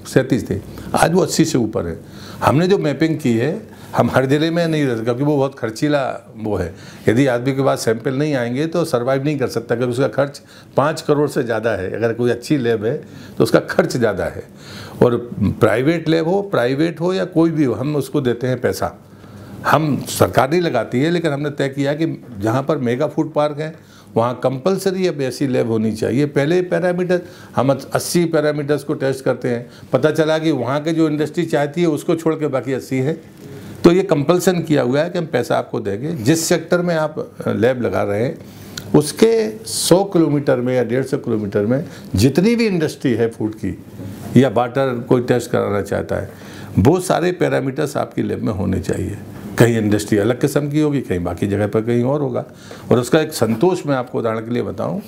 37 थी, आज वो 80 से ऊपर है। हमने जो मैपिंग की है, हम हर जिले में नहीं रहते, क्योंकि वो बहुत खर्चीला वो है। यदि आदमी के पास सैंपल नहीं आएंगे तो सर्वाइव नहीं कर सकता, क्योंकि उसका खर्च 5 करोड़ से ज़्यादा है। अगर कोई अच्छी लैब है तो उसका खर्च ज़्यादा है, और प्राइवेट लैब हो, प्राइवेट हो या कोई भी हो, हम उसको देते हैं पैसा, हम सरकार नहीं लगाती है। लेकिन हमने तय किया कि जहाँ पर मेगा फूड पार्क है वहाँ कंपलसरी अब ऐसी लैब होनी चाहिए। पहले पैरामीटर हम 80 पैरामीटर्स को टेस्ट करते हैं, पता चला कि वहाँ के जो इंडस्ट्री चाहती है उसको छोड़ के बाकी 80 है, तो ये कंपल्सन किया हुआ है कि हम पैसा आपको देंगे। जिस सेक्टर में आप लैब लगा रहे हैं उसके 100 किलोमीटर में या 150 किलोमीटर में जितनी भी इंडस्ट्री है फूड की या वाटर कोई टेस्ट कराना चाहता है, वो सारे पैरामीटर्स आपकी लैब में होने चाहिए। कहीं इंडस्ट्री अलग किस्म की होगी, कहीं बाकी जगह पर कहीं और होगा। और उसका एक संतोष मैं आपको उदाहरण के लिए बताऊं,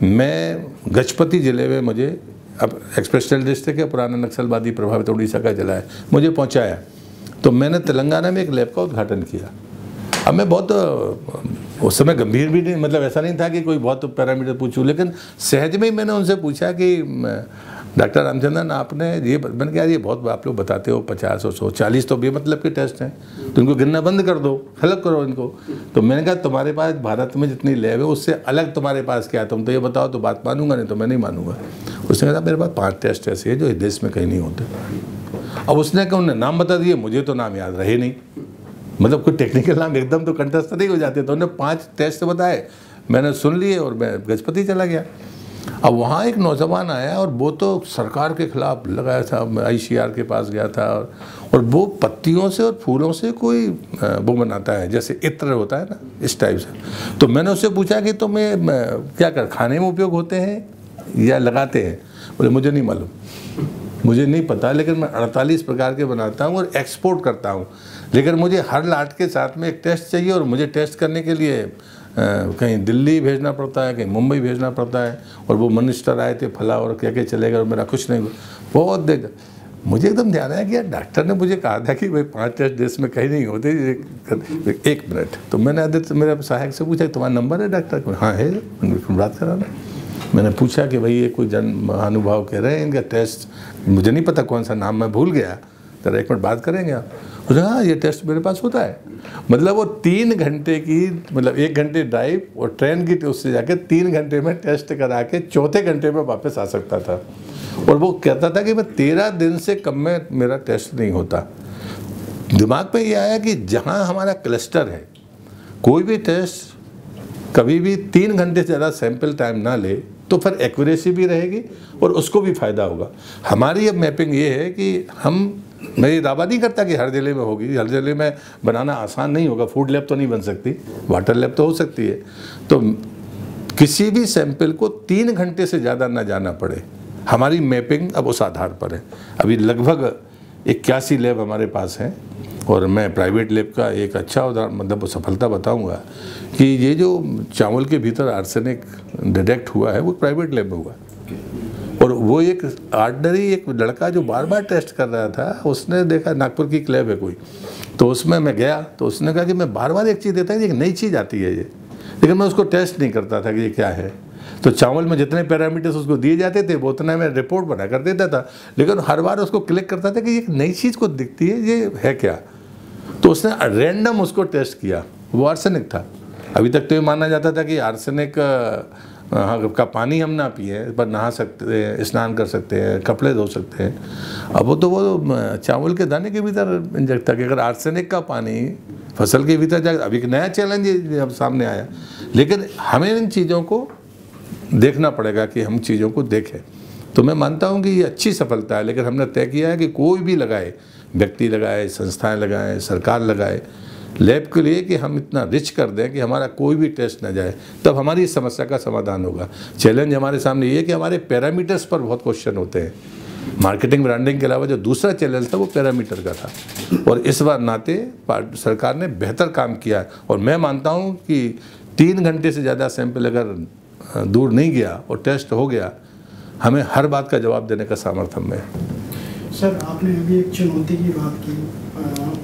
मैं गजपति ज़िले में, मुझे अब एक्सप्रेस डिस्ट्रिक्ट है, पुराना नक्सलवादी प्रभावित उड़ीसा का जिला है, मुझे पहुंचाया, तो मैंने तेलंगाना में एक लैब का उद्घाटन किया। अब मैं बहुत उस समय गंभीर भी नहीं, मतलब ऐसा नहीं था कि कोई बहुत पैरामीटर पूछूं, लेकिन सहज में ही मैंने उनसे पूछा कि डॉक्टर रामचंद्रन आपने ये, मैंने कहा ये बहुत आप लोग बताते हो 50 और 100 40 तो बेमतलब के टेस्ट हैं, तो इनको गिनना बंद कर दो, खलक करो इनको। तो मैंने कहा तुम्हारे पास भारत में जितनी लैब है उससे अलग तुम्हारे पास क्या है, तुम तो ये बताओ तो बात मानूंगा, नहीं तो मैं नहीं मानूंगा। उसने कहा मेरे पास 5 टेस्ट ऐसे हैं जो इस देश में कहीं नहीं होते। अब उसने कहा उन्हें नाम बता दिए, मुझे तो नाम याद रहे नहीं, मतलब कोई टेक्निकल नाम एकदम तो कंठस्थ नहीं हो जाते, तो उन्होंने 5 टेस्ट बताए, मैंने सुन लिए और मैं गजपति चला गया। अब वहाँ एक नौजवान आया और वो तो सरकार के खिलाफ लगाया था, ICR के पास गया था और वो पत्तियों से और फूलों से कोई वो बनाता है जैसे इत्र होता है ना, इस टाइप से। तो मैंने उससे पूछा कि तुम्हें क्या कर खाने में उपयोग होते हैं या लगाते हैं? बोले मुझे नहीं मालूम, मुझे नहीं पता, लेकिन मैं 48 प्रकार के बनाता हूँ और एक्सपोर्ट करता हूँ, लेकिन मुझे हर लाट के साथ में एक टेस्ट चाहिए और मुझे टेस्ट करने के लिए कहीं दिल्ली भेजना पड़ता है, कहीं मुंबई भेजना पड़ता है। और वो मिनिस्टर आए थे फला और क्या क्या चलेगा और मेरा कुछ नहीं हुआ, बहुत देख। मुझे एकदम ध्यान आया कि यार डॉक्टर ने मुझे कहा था कि भाई 5 टेस्ट देश में कहीं नहीं होते। 1 मिनट, तो मैंने आदित्य मेरे सहायक से पूछा तुम्हारा नंबर है डॉक्टर को? हाँ है, बात कराना। मैंने पूछा कि भाई ये कोई जन महानुभाव कह रहे हैं इनका टेस्ट, मुझे नहीं पता कौन सा नाम, मैं भूल गया, जरा 1 मिनट बात करेंगे आप? उसने हाँ ये टेस्ट मेरे पास होता है। मतलब वो 3 घंटे की, मतलब 1 घंटे ड्राइव और ट्रेन की उससे जाके 3 घंटे में टेस्ट करा के 4थे घंटे में वापस आ सकता था। और वो कहता था कि मैं 13 दिन से कम में मेरा टेस्ट नहीं होता। दिमाग पे ये आया कि जहाँ हमारा क्लस्टर है, कोई भी टेस्ट कभी भी 3 घंटे से ज़्यादा सैंपल टाइम ना ले तो फिर एक्यूरेसी भी रहेगी और उसको भी फ़ायदा होगा। हमारी अब मैपिंग ये है कि मैं ये दावा नहीं करता कि हर जिले में होगी, हर जिले में बनाना आसान नहीं होगा, फूड लैब तो नहीं बन सकती, वाटर लैब तो हो सकती है। तो किसी भी सैंपल को 3 घंटे से ज़्यादा ना जाना पड़े, हमारी मैपिंग अब उस आधार पर है। अभी लगभग 81 लैब हमारे पास हैं और मैं प्राइवेट लैब का एक अच्छा उदाहरण, मतलब सफलता बताऊंगा कि ये जो चावल के भीतर आर्सेनिक डिटेक्ट हुआ है वो प्राइवेट लैब में हुआ। और वो एक ऑर्डिनरी एक लड़का जो बार बार टेस्ट कर रहा था, उसने देखा नागपुर की लैब है कोई, तो उसमें मैं गया तो उसने कहा कि मैं बार बार एक चीज़ देता हूँ, एक नई चीज़ आती है ये, लेकिन मैं उसको टेस्ट नहीं करता था कि ये क्या है। तो चावल में जितने पैरामीटर्स उसको दिए जाते थे वो उतना मैं रिपोर्ट बना कर देता था, लेकिन हर बार उसको क्लिक करता था कि एक नई चीज़ को दिखती है, ये है क्या। तो उसने रैंडम उसको टेस्ट किया, वो आर्सेनिक था। अभी तक तो ये माना जाता था कि आर्सेनिक का पानी हम ना पिए पर नहा सकते हैं, स्नान कर सकते हैं, कपड़े धो सकते हैं। अब वो चावल के दाने के भीतर इंजेक्ट था कि अगर आर्सेनिक का पानी फसल के भीतर जाए, अभी एक नया चैलेंज अब सामने आया। लेकिन हमें इन चीज़ों को देखना पड़ेगा कि हम चीज़ों को देखें। तो मैं मानता हूँ कि ये अच्छी सफलता है, लेकिन हमने तय किया है कि कोई भी लगाए, व्यक्ति लगाए, संस्थाएं लगाएं, सरकार लगाए लैब के लिए, कि हम इतना रिच कर दें कि हमारा कोई भी टेस्ट न जाए, तब हमारी इस समस्या का समाधान होगा। चैलेंज हमारे सामने ये है कि हमारे पैरामीटर्स पर बहुत क्वेश्चन होते हैं। मार्केटिंग ब्रांडिंग के अलावा जो दूसरा चैलेंज था वो पैरामीटर का था, और इस बार नाते सरकार ने बेहतर काम किया। और मैं मानता हूँ कि 3 घंटे से ज़्यादा सैंपल अगर दूर नहीं गया और टेस्ट हो गया, हमें हर बात का जवाब देने का सामर्थ्य हमें है। सर, आपने अभी एक चुनौती की बात की,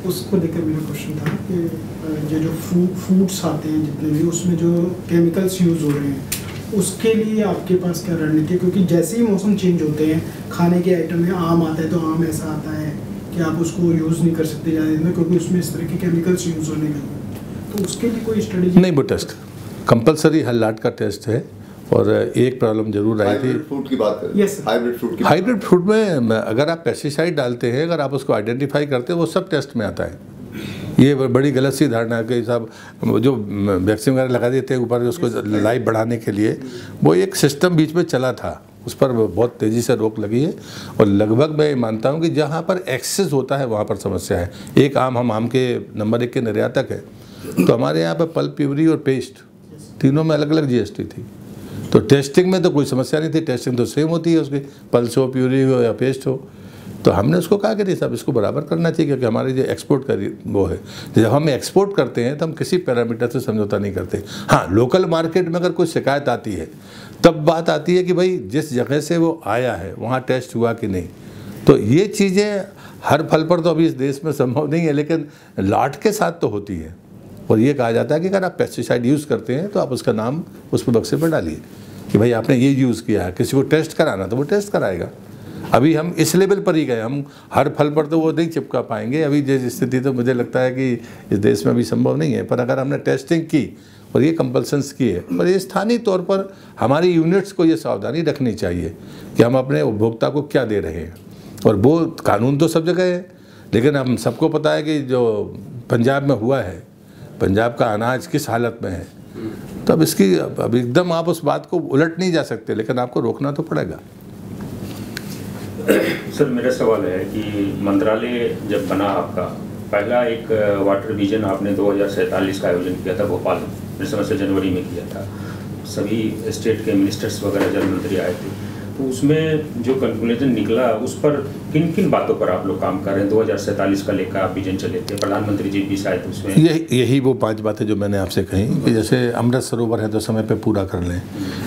उसको लेकर मेरा क्वेश्चन था कि जो फूड्स आते हैं जितने भी, उसमें जो केमिकल्स यूज़ हो रहे हैं, उसके लिए आपके पास क्या रणनीति है? क्योंकि जैसे ही मौसम चेंज होते हैं, खाने के आइटम में आम आता है तो आम ऐसा आता है कि आप उसको यूज़ नहीं कर सकते ज़्यादा दिन में, क्योंकि उसमें इस तरह के केमिकल्स यूज़ होने लगे। तो उसके लिए कोई स्ट्रेटेजी नहीं? वो टेस्ट कंपलसरी हर लाट का टेस्ट है। और एक प्रॉब्लम जरूर आई थी, फ्रूट की बात करें। Yes, हाइब्रिड फ्रूट में अगर आप पेस्टिसाइड डालते हैं, अगर आप उसको आइडेंटिफाई करते हैं, वो सब टेस्ट में आता है। ये बड़ी गलत सी धारणा है कि साहब जो वैक्सीन वगैरह लगा देते हैं ऊपर उसको लाइफ बढ़ाने के लिए, वो एक सिस्टम बीच में चला था, उस पर बहुत तेज़ी से रोक लगी है। और लगभग मैं मानता हूँ कि जहाँ पर एक्सेस होता है वहाँ पर समस्या है। एक हम आम के नंबर 1 के निर्यातक है, तो हमारे यहाँ पर पल्प, प्यूरी और पेस्ट तीनों में अलग अलग GST थी। तो टेस्टिंग में तो कोई समस्या नहीं थी, टेस्टिंग तो सेम होती है उसकी, पल्स हो, प्यूरी हो या पेस्ट हो। तो हमने उसको कहा कि नहीं साहब, इसको बराबर करना चाहिए, क्योंकि हमारी जो एक्सपोर्ट का वो है, जब हम एक्सपोर्ट करते हैं तो हम किसी पैरामीटर से समझौता नहीं करते। हाँ, लोकल मार्केट में अगर कोई शिकायत आती है तब बात आती है कि भाई जिस जगह से वो आया है वहाँ टेस्ट हुआ कि नहीं। तो ये चीज़ें हर फल पर तो अभी इस देश में संभव नहीं है, लेकिन लाट के साथ तो होती है। और ये कहा जाता है कि अगर आप पेस्टिसाइड यूज़ करते हैं तो आप उसका नाम उस पर बक्से पर डालिए कि भाई आपने ये यूज़ किया है। किसी को टेस्ट कराना तो वो टेस्ट कराएगा। अभी हम इस लेवल पर ही गए, हम हर फल पर तो वो नहीं चिपका पाएंगे। अभी जिस स्थिति तो मुझे लगता है कि इस देश में अभी संभव नहीं है, पर अगर हमने टेस्टिंग की और ये कंपल्सन्स की है, पर ये स्थानीय तौर पर हमारी यूनिट्स को ये सावधानी रखनी चाहिए कि हम अपने उपभोक्ता को क्या दे रहे हैं। और वो कानून तो सब जगह है, लेकिन हम सबको पता है कि जो पंजाब में हुआ है, पंजाब का अनाज किस हालत में है, तो अब इसकी अब एकदम आप उस बात को उलट नहीं जा सकते, लेकिन आपको रोकना तो पड़ेगा। सर मेरा सवाल है कि मंत्रालय जब बना आपका, पहला एक वाटर विजन आपने 2047 का आयोजन किया था भोपाल में, मेरे समझ से जनवरी में किया था। सभी स्टेट के मिनिस्टर्स वगैरह जल मंत्री आए थे, तो उसमें जो कंक्लूजन निकला उस पर किन किन बातों पर आप लोग काम कर रहे हैं? 2047 का लेकर आप विजन चले थे, प्रधानमंत्री जी भी शायद उसमें यही वो 5 बातें जो मैंने आपसे कही कि जैसे अमृत सरोवर है तो समय पे पूरा कर लें।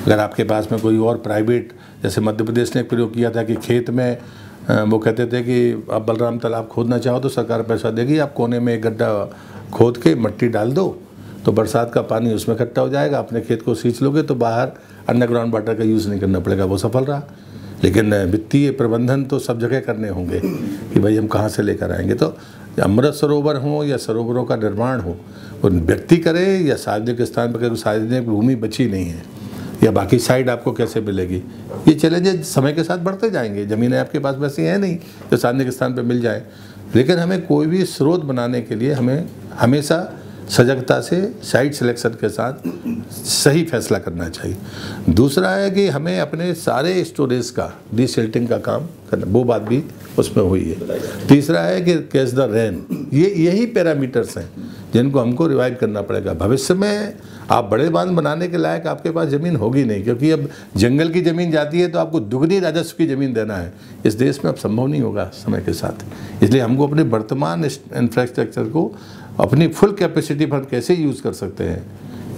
अगर आपके पास में कोई और प्राइवेट, जैसे मध्य प्रदेश ने एक प्रयोग किया था कि खेत में वो कहते थे कि आप बलराम तालाब खोदना चाहो तो सरकार पैसा देगी, आप कोने में एक गड्ढा खोद के मिट्टी डाल दो तो बरसात का पानी उसमें इकट्ठा हो जाएगा, अपने खेत को सींच लोगे तो बाहर अंडरग्राउंड वाटर का यूज़ नहीं करना पड़ेगा। वो सफल रहा। लेकिन वित्तीय प्रबंधन तो सब जगह करने होंगे कि भाई हम कहाँ से लेकर आएंगे। तो अमृत सरोवर हो या सरोवरों का निर्माण हो, वो व्यक्ति करे या सार्वजनिक स्थान पर, सार्वजनिक भूमि बची नहीं है या बाकी साइड आपको कैसे मिलेगी, ये चैलेंजेस समय के साथ बढ़ते जाएंगे। ज़मीनें आपके पास वैसी हैं नहीं जो सार्वजनिक स्थान पर मिल जाए, लेकिन हमें कोई भी स्रोत बनाने के लिए हमें हमेशा सजगता से साइट सिलेक्शन के साथ सही फैसला करना चाहिए। दूसरा है कि हमें अपने सारे स्टोरेज का डिसिल्टिंग का काम करना, वो बात भी उसमें हुई है। तीसरा है कि कैच द रेन, यही पैरामीटर्स हैं जिनको हमको रिवाइव करना पड़ेगा। भविष्य में आप बड़े बांध बनाने के लायक आपके पास ज़मीन होगी नहीं, क्योंकि अब जंगल की ज़मीन जाती है तो आपको दुगनी राजस्व की ज़मीन देना है। इस देश में अब संभव नहीं होगा समय के साथ। इसलिए हमको अपने वर्तमान इंफ्रास्ट्रक्चर को अपनी फुल कैपेसिटी पर कैसे यूज़ कर सकते हैं,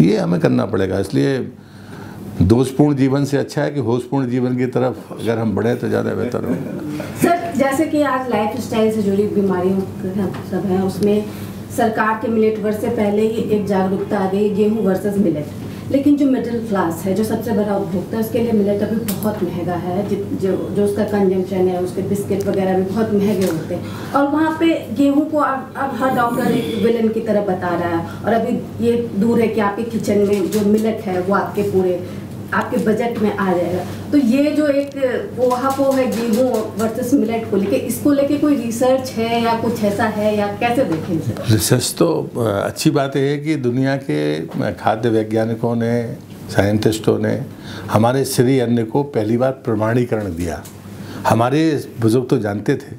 ये हमें करना पड़ेगा। इसलिए दोषपूर्ण जीवन से अच्छा है कि होशपूर्ण जीवन की तरफ अगर हम बढ़े तो ज़्यादा बेहतर हो। सर जैसे कि आज लाइफ स्टाइल से जुड़ी बीमारियों सब हैं, उसमें सरकार के मिलेट वर्ष से पहले ही एक जागरूकता आ गई गेहूं वर्सेस मिलेट, लेकिन जो मिडिल क्लास है, जो सबसे बड़ा उपभोक्ता है, उसके लिए मिलेट अभी बहुत महंगा है। जो उसका कंजम्पशन है, उसके बिस्किट वगैरह भी बहुत महंगे होते हैं, और वहाँ पे गेहूं को अब हर डॉक्टर एक विलन की तरह बता रहा है। और अभी ये दूर है कि आपके किचन में जो मिलेट है वो आपके पूरे आपके बजट में आ जाएगा। तो ये जो एक पोहापो है गेहूं वर्सेस मिलेट को लेके, इसको लेके कोई रिसर्च है या कुछ ऐसा है, या कैसे देखें इसे? रिसर्च तो अच्छी बात है कि दुनिया के खाद्य वैज्ञानिकों ने, साइंटिस्टों ने हमारे श्री अन्न को पहली बार प्रमाणीकरण दिया। हमारे बुजुर्ग तो जानते थे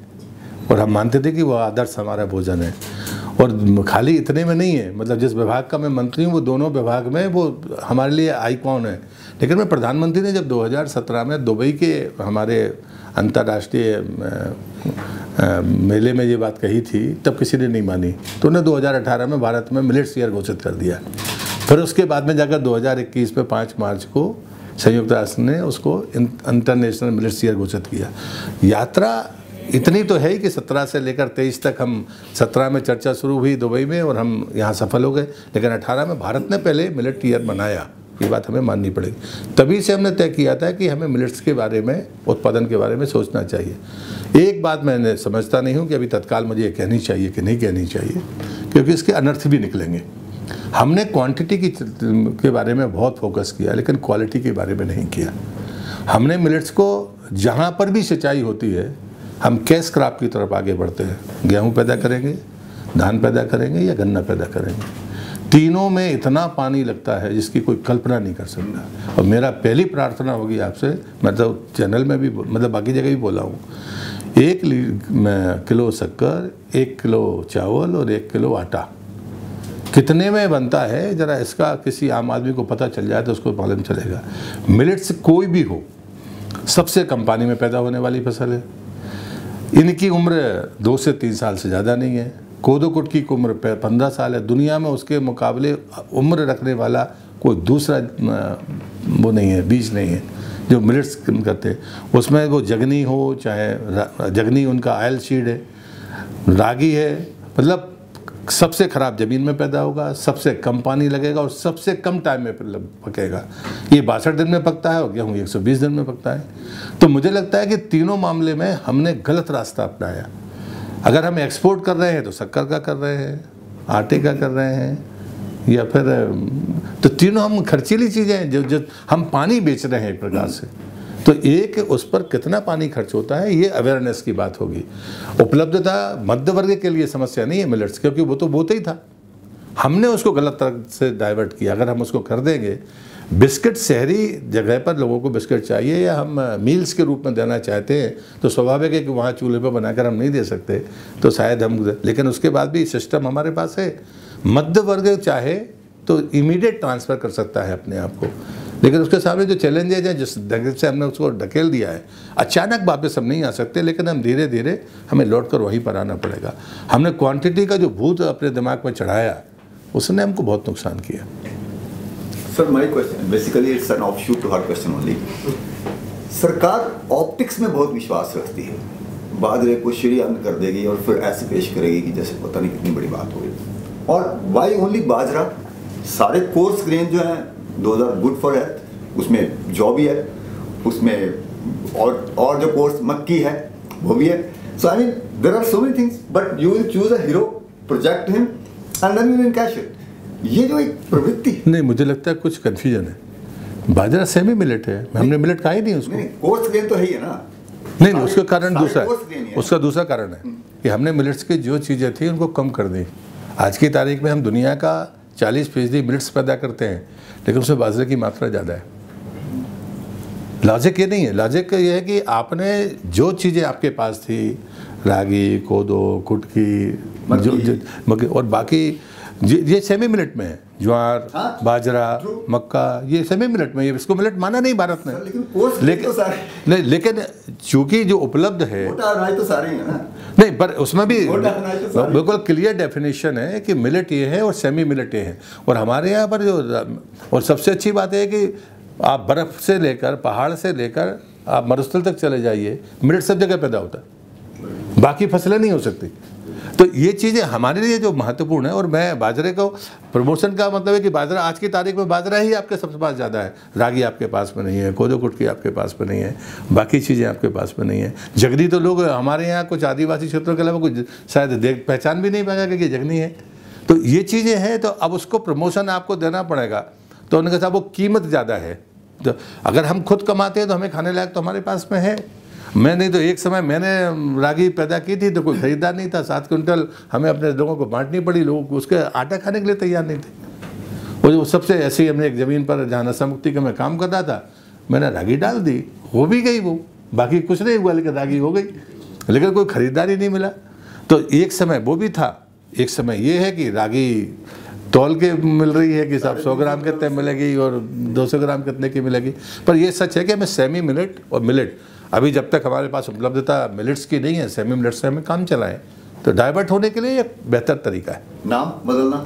और हम मानते थे कि वो आदर्श हमारा भोजन है। और खाली इतने में नहीं है, मतलब जिस विभाग का मैं मंत्री हूँ वो दोनों विभाग में वो हमारे लिए आइकॉन है। लेकिन मैं प्रधानमंत्री ने जब 2017 में दुबई के हमारे अंतर्राष्ट्रीय मेले में ये बात कही थी, तब किसी ने नहीं मानी, तो उन्हें 2018 में भारत में मिलेट्स ईयर घोषित कर दिया। फिर उसके बाद में जाकर 2021 में 5 मार्च को संयुक्त राष्ट्र ने उसको इंटरनेशनल मिलेट्स ईयर घोषित किया। यात्रा इतनी तो है ही कि 17 से लेकर 23 तक, हम 17 में चर्चा शुरू हुई दुबई में और हम यहाँ सफल हो गए, लेकिन 18 में भारत ने पहले मिलेट ईयर मनाया। ये बात हमें माननी पड़ेगी। तभी से हमने तय किया था कि हमें मिलेट्स के बारे में, उत्पादन के बारे में सोचना चाहिए। एक बात मैंने समझता नहीं हूँ कि अभी तत्काल मुझे ये कहनी चाहिए कि नहीं कहनी चाहिए, क्योंकि इसके अनर्थ भी निकलेंगे। हमने क्वांटिटी के बारे में बहुत फोकस किया, लेकिन क्वालिटी के बारे में नहीं किया। हमने मिलेट्स को जहाँ पर भी सिंचाई होती है, हम कैश क्रॉप की तरफ आगे बढ़ते हैं। गेहूँ पैदा करेंगे, धान पैदा करेंगे या गन्ना पैदा करेंगे, तीनों में इतना पानी लगता है जिसकी कोई कल्पना नहीं कर सकता। और मेरा पहली प्रार्थना होगी आपसे, मैं तो चैनल में भी, मतलब बाकी जगह भी बोला हूँ, 1 किलो शक्कर, 1 किलो चावल और 1 किलो आटा कितने में बनता है, ज़रा इसका किसी आम आदमी को पता चल जाए तो उसको मालूम चलेगा। मिलेट्स कोई भी हो, सबसे कम पानी में पैदा होने वाली फसल है। इनकी उम्र 2 से 3 साल से ज़्यादा नहीं है। कोदो कुट की उम्र 15 साल है। दुनिया में उसके मुकाबले उम्र रखने वाला कोई दूसरा वो नहीं है, बीज नहीं है जो मिलेट्स करते हैं। उसमें वो जगनी हो, चाहे जगनी उनका आयल सीड है, रागी है, मतलब सबसे ख़राब ज़मीन में पैदा होगा, सबसे कम पानी लगेगा और सबसे कम टाइम में पकेगा। ये 62 दिन में पकता है और गेहूँ 120 दिन में पकता है। तो मुझे लगता है कि तीनों मामले में हमने गलत रास्ता अपनाया। अगर हम एक्सपोर्ट कर रहे हैं तो शक्कर का कर रहे हैं, आटे का कर रहे हैं, या फिर तो तीनों हम खर्चीली चीज़ें हैं जो हम पानी बेच रहे हैं एक प्रकार से। तो एक उस पर कितना पानी खर्च होता है, ये अवेयरनेस की बात होगी। उपलब्धता मध्य वर्ग के लिए समस्या नहीं है मिलेट्स, क्योंकि वो तो बोते ही था, हमने उसको गलत तरह से डाइवर्ट किया। अगर हम उसको कर देंगे, बिस्किट शहरी जगह पर लोगों को बिस्किट चाहिए या हम मील्स के रूप में देना चाहते हैं, तो स्वाभाविक है कि वहाँ चूल्हे पर बनाकर हम नहीं दे सकते, तो शायद हम, लेकिन उसके बाद भी सिस्टम हमारे पास है। मध्य वर्ग चाहे तो इमीडिएट ट्रांसफ़र कर सकता है अपने आप को, लेकिन उसके सामने जो चैलेंजेज हैं, जिस ढंग से हमने उसको ढकेल दिया है, अचानक वापस हम नहीं आ सकते, लेकिन हम धीरे धीरे हमें लौट कर वहीं पर आना पड़ेगा। हमने क्वांटिटी का जो भूत अपने दिमाग में चढ़ाया, उसने हमको बहुत नुकसान किया। Sir, my question basically it's an offshoot to her question only. सरकार ऑप्टिक्स में बहुत विश्वास रखती है, बाजरे को श्री अन्न कर देगी और फिर ऐसे पेश करेगी कि जैसे पता नहीं कितनी बड़ी बात हो गई। और वाई ओनली बाजरा? सारे कोर्स ग्रेन जो हैं those are good for health, उसमें जौ भी है, उसमें और जो कोर्स मक्की है वो भी है। So I mean there are so many things, but you will choose a hero, project him and then you will cash it. ये जो एक प्रवृत्ति, नहीं, मुझे लगता है कुछ कन्फ्यूजन है। बाजरा सेमी मिलेट है, हमने मिलेट कहा ही नहीं उसको। नहीं, कोर्स ग्रेन तो है ही है ना। नहीं, उसका कारण दूसरा है, उसका दूसरा कारण है कि हमने मिलेट्स की जो चीज़ें थी उनको कम कर दी। आज की तारीख में हम दुनिया का 40% मिलेट्स पैदा करते हैं, लेकिन उसमें बाजरे की मात्रा ज़्यादा है। लॉजिक ये नहीं है, लॉजिक ये है कि आपने जो चीज़ें आपके पास थी, रागी, कोदो, कुटकी, मक्की और बाकी ये सेमी मिलेट में है। ज्वार, बाजरा, मक्का, ये सेमी मिलेट में, ये इसको मिलेट माना नहीं भारत ने। लेकिन चूंकि जो उपलब्ध है, मोटा अनाज तो सारे ही है ना। नहीं, पर उसमें भी बिल्कुल क्लियर डेफिनेशन है कि मिलेट ये है और सेमी मिलेट ये है। और हमारे यहाँ पर जो, और सबसे अच्छी बात है कि आप बर्फ़ से लेकर, पहाड़ से लेकर आप मरुस्थल तक चले जाइए, मिलेट सब जगह पैदा होता है, बाकी फसलें नहीं हो सकती। तो ये चीज़ें हमारे लिए जो महत्वपूर्ण है, और मैं बाजरे को प्रमोशन का मतलब है कि बाजरा आज की तारीख में बाजरा ही आपके सबसे पास ज़्यादा है। रागी आपके पास में नहीं है, कोदो कुटकी आपके पास में नहीं है, बाकी चीज़ें आपके पास में नहीं है। जगनी तो लोग हमारे यहाँ कुछ आदिवासी क्षेत्रों के अलावा कुछ शायद पहचान भी नहीं पाएगा कि जगनी है। तो ये चीज़ें हैं, तो अब उसको प्रमोशन आपको देना पड़ेगा। तो उन्होंने कहा वो कीमत ज़्यादा है, तो अगर हम खुद कमाते हैं तो हमें खाने लायक तो हमारे पास में है। मैं नहीं तो एक समय मैंने रागी पैदा की थी तो कोई खरीदार नहीं था, 7 क्विंटल हमें अपने लोगों को बांटनी पड़ी, लोग उसके आटा खाने के लिए तैयार नहीं थे। वो सबसे ऐसे ही हमने एक ज़मीन पर जहाँ नशा मुक्ति का मैं काम कर रहा था, मैंने रागी डाल दी, हो भी गई वो, बाकी कुछ नहीं हुआ, लेकिन रागी हो गई, लेकिन कोई ख़रीदार ही नहीं मिला। तो एक समय वो भी था। एक समय ये है कि रागी तौल के मिल रही है कि साहब 100 ग्राम कितने मिलेगी और 200 ग्राम कितने की मिलेगी। पर ये सच है कि हमें सेमी मिलेट और मिलेट, अभी जब तक हमारे पास उपलब्धता मिलेट्स की नहीं है, सेमी मिलेट्स से हमें काम चलाएं, तो डाइवर्ट होने के लिए ये बेहतर तरीका है। नाम बदलना,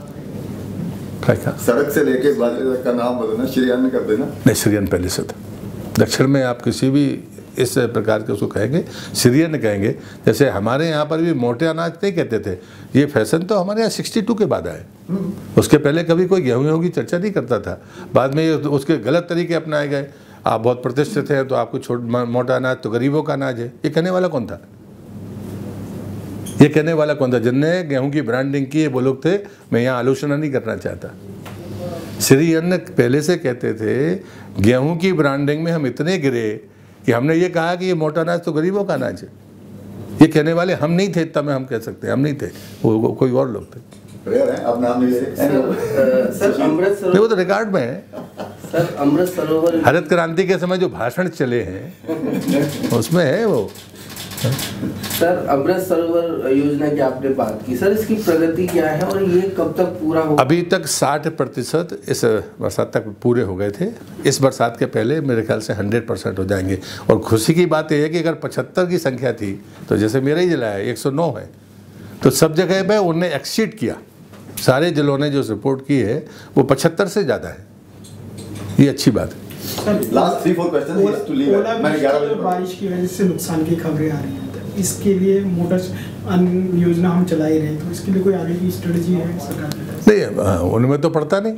सड़क से लेके बाजरे तक का नाम बदलना, श्री अन्न कर देना। नहीं, श्री अन्न पहले से था। दक्षिण में आप किसी भी इस प्रकार के उसको कहेंगे, श्री अन्न कहेंगे। जैसे हमारे यहाँ पर भी मोटे अनाज नहीं कहते थे, ये फैशन तो हमारे यहाँ 62 के बाद आए। उसके पहले कभी कोई गेहूँ की चर्चा नहीं करता था। बाद में उसके गलत तरीके अपनाए गए। आप बहुत प्रतिष्ठित हैं तो आपको मोटा अनाज तो गरीबों का अनाज है, ये कहने वाला कौन था? ये कहने वाला कौन था? जिनने गेहूं की ब्रांडिंग की है वो लोग थे। मैं यहाँ आलोचना नहीं करना चाहता। श्री अन्न पहले से कहते थे, गेहूं की ब्रांडिंग में हम इतने गिरे कि हमने ये कहा कि ये मोटा अनाज तो गरीबों का अनाज है। ये कहने वाले हम नहीं थे, तब हम कह सकते हैं हम नहीं थे, वो कोई और लोग थे। अब नाम नहीं सर, अमृत वो तो रिकॉर्ड में है। सर, अमृत सरोवर हरित क्रांति के समय जो भाषण चले हैं उसमें है वो। सर, अमृत सरोवर योजना की आपने बात की, सर इसकी प्रगति क्या है और ये कब तक पूरा होगा? अभी तक 60% इस बरसात तक पूरे हो गए थे। इस बरसात के पहले मेरे ख्याल से 100% हो जाएंगे। और खुशी की बात यह है कि अगर 75 की संख्या थी, तो जैसे मेरा ही जिला है 109 है, तो सब जगह पे उनने एक्सीड किया। सारे जिलों ने जो रिपोर्ट की है वो 75 से ज़्यादा है। ये अच्छी बात है। Last 3-4 question to leave. बारिश की वजह से नुकसान की खबरें आ रही हैं, इसके लिए मोटर्स योजना हम चला ही रहे हैं, तो इसके लिए कोई आगे की स्ट्रेटजी है सरकार की तरफ से? नहीं, उनमें तो पड़ता नहीं।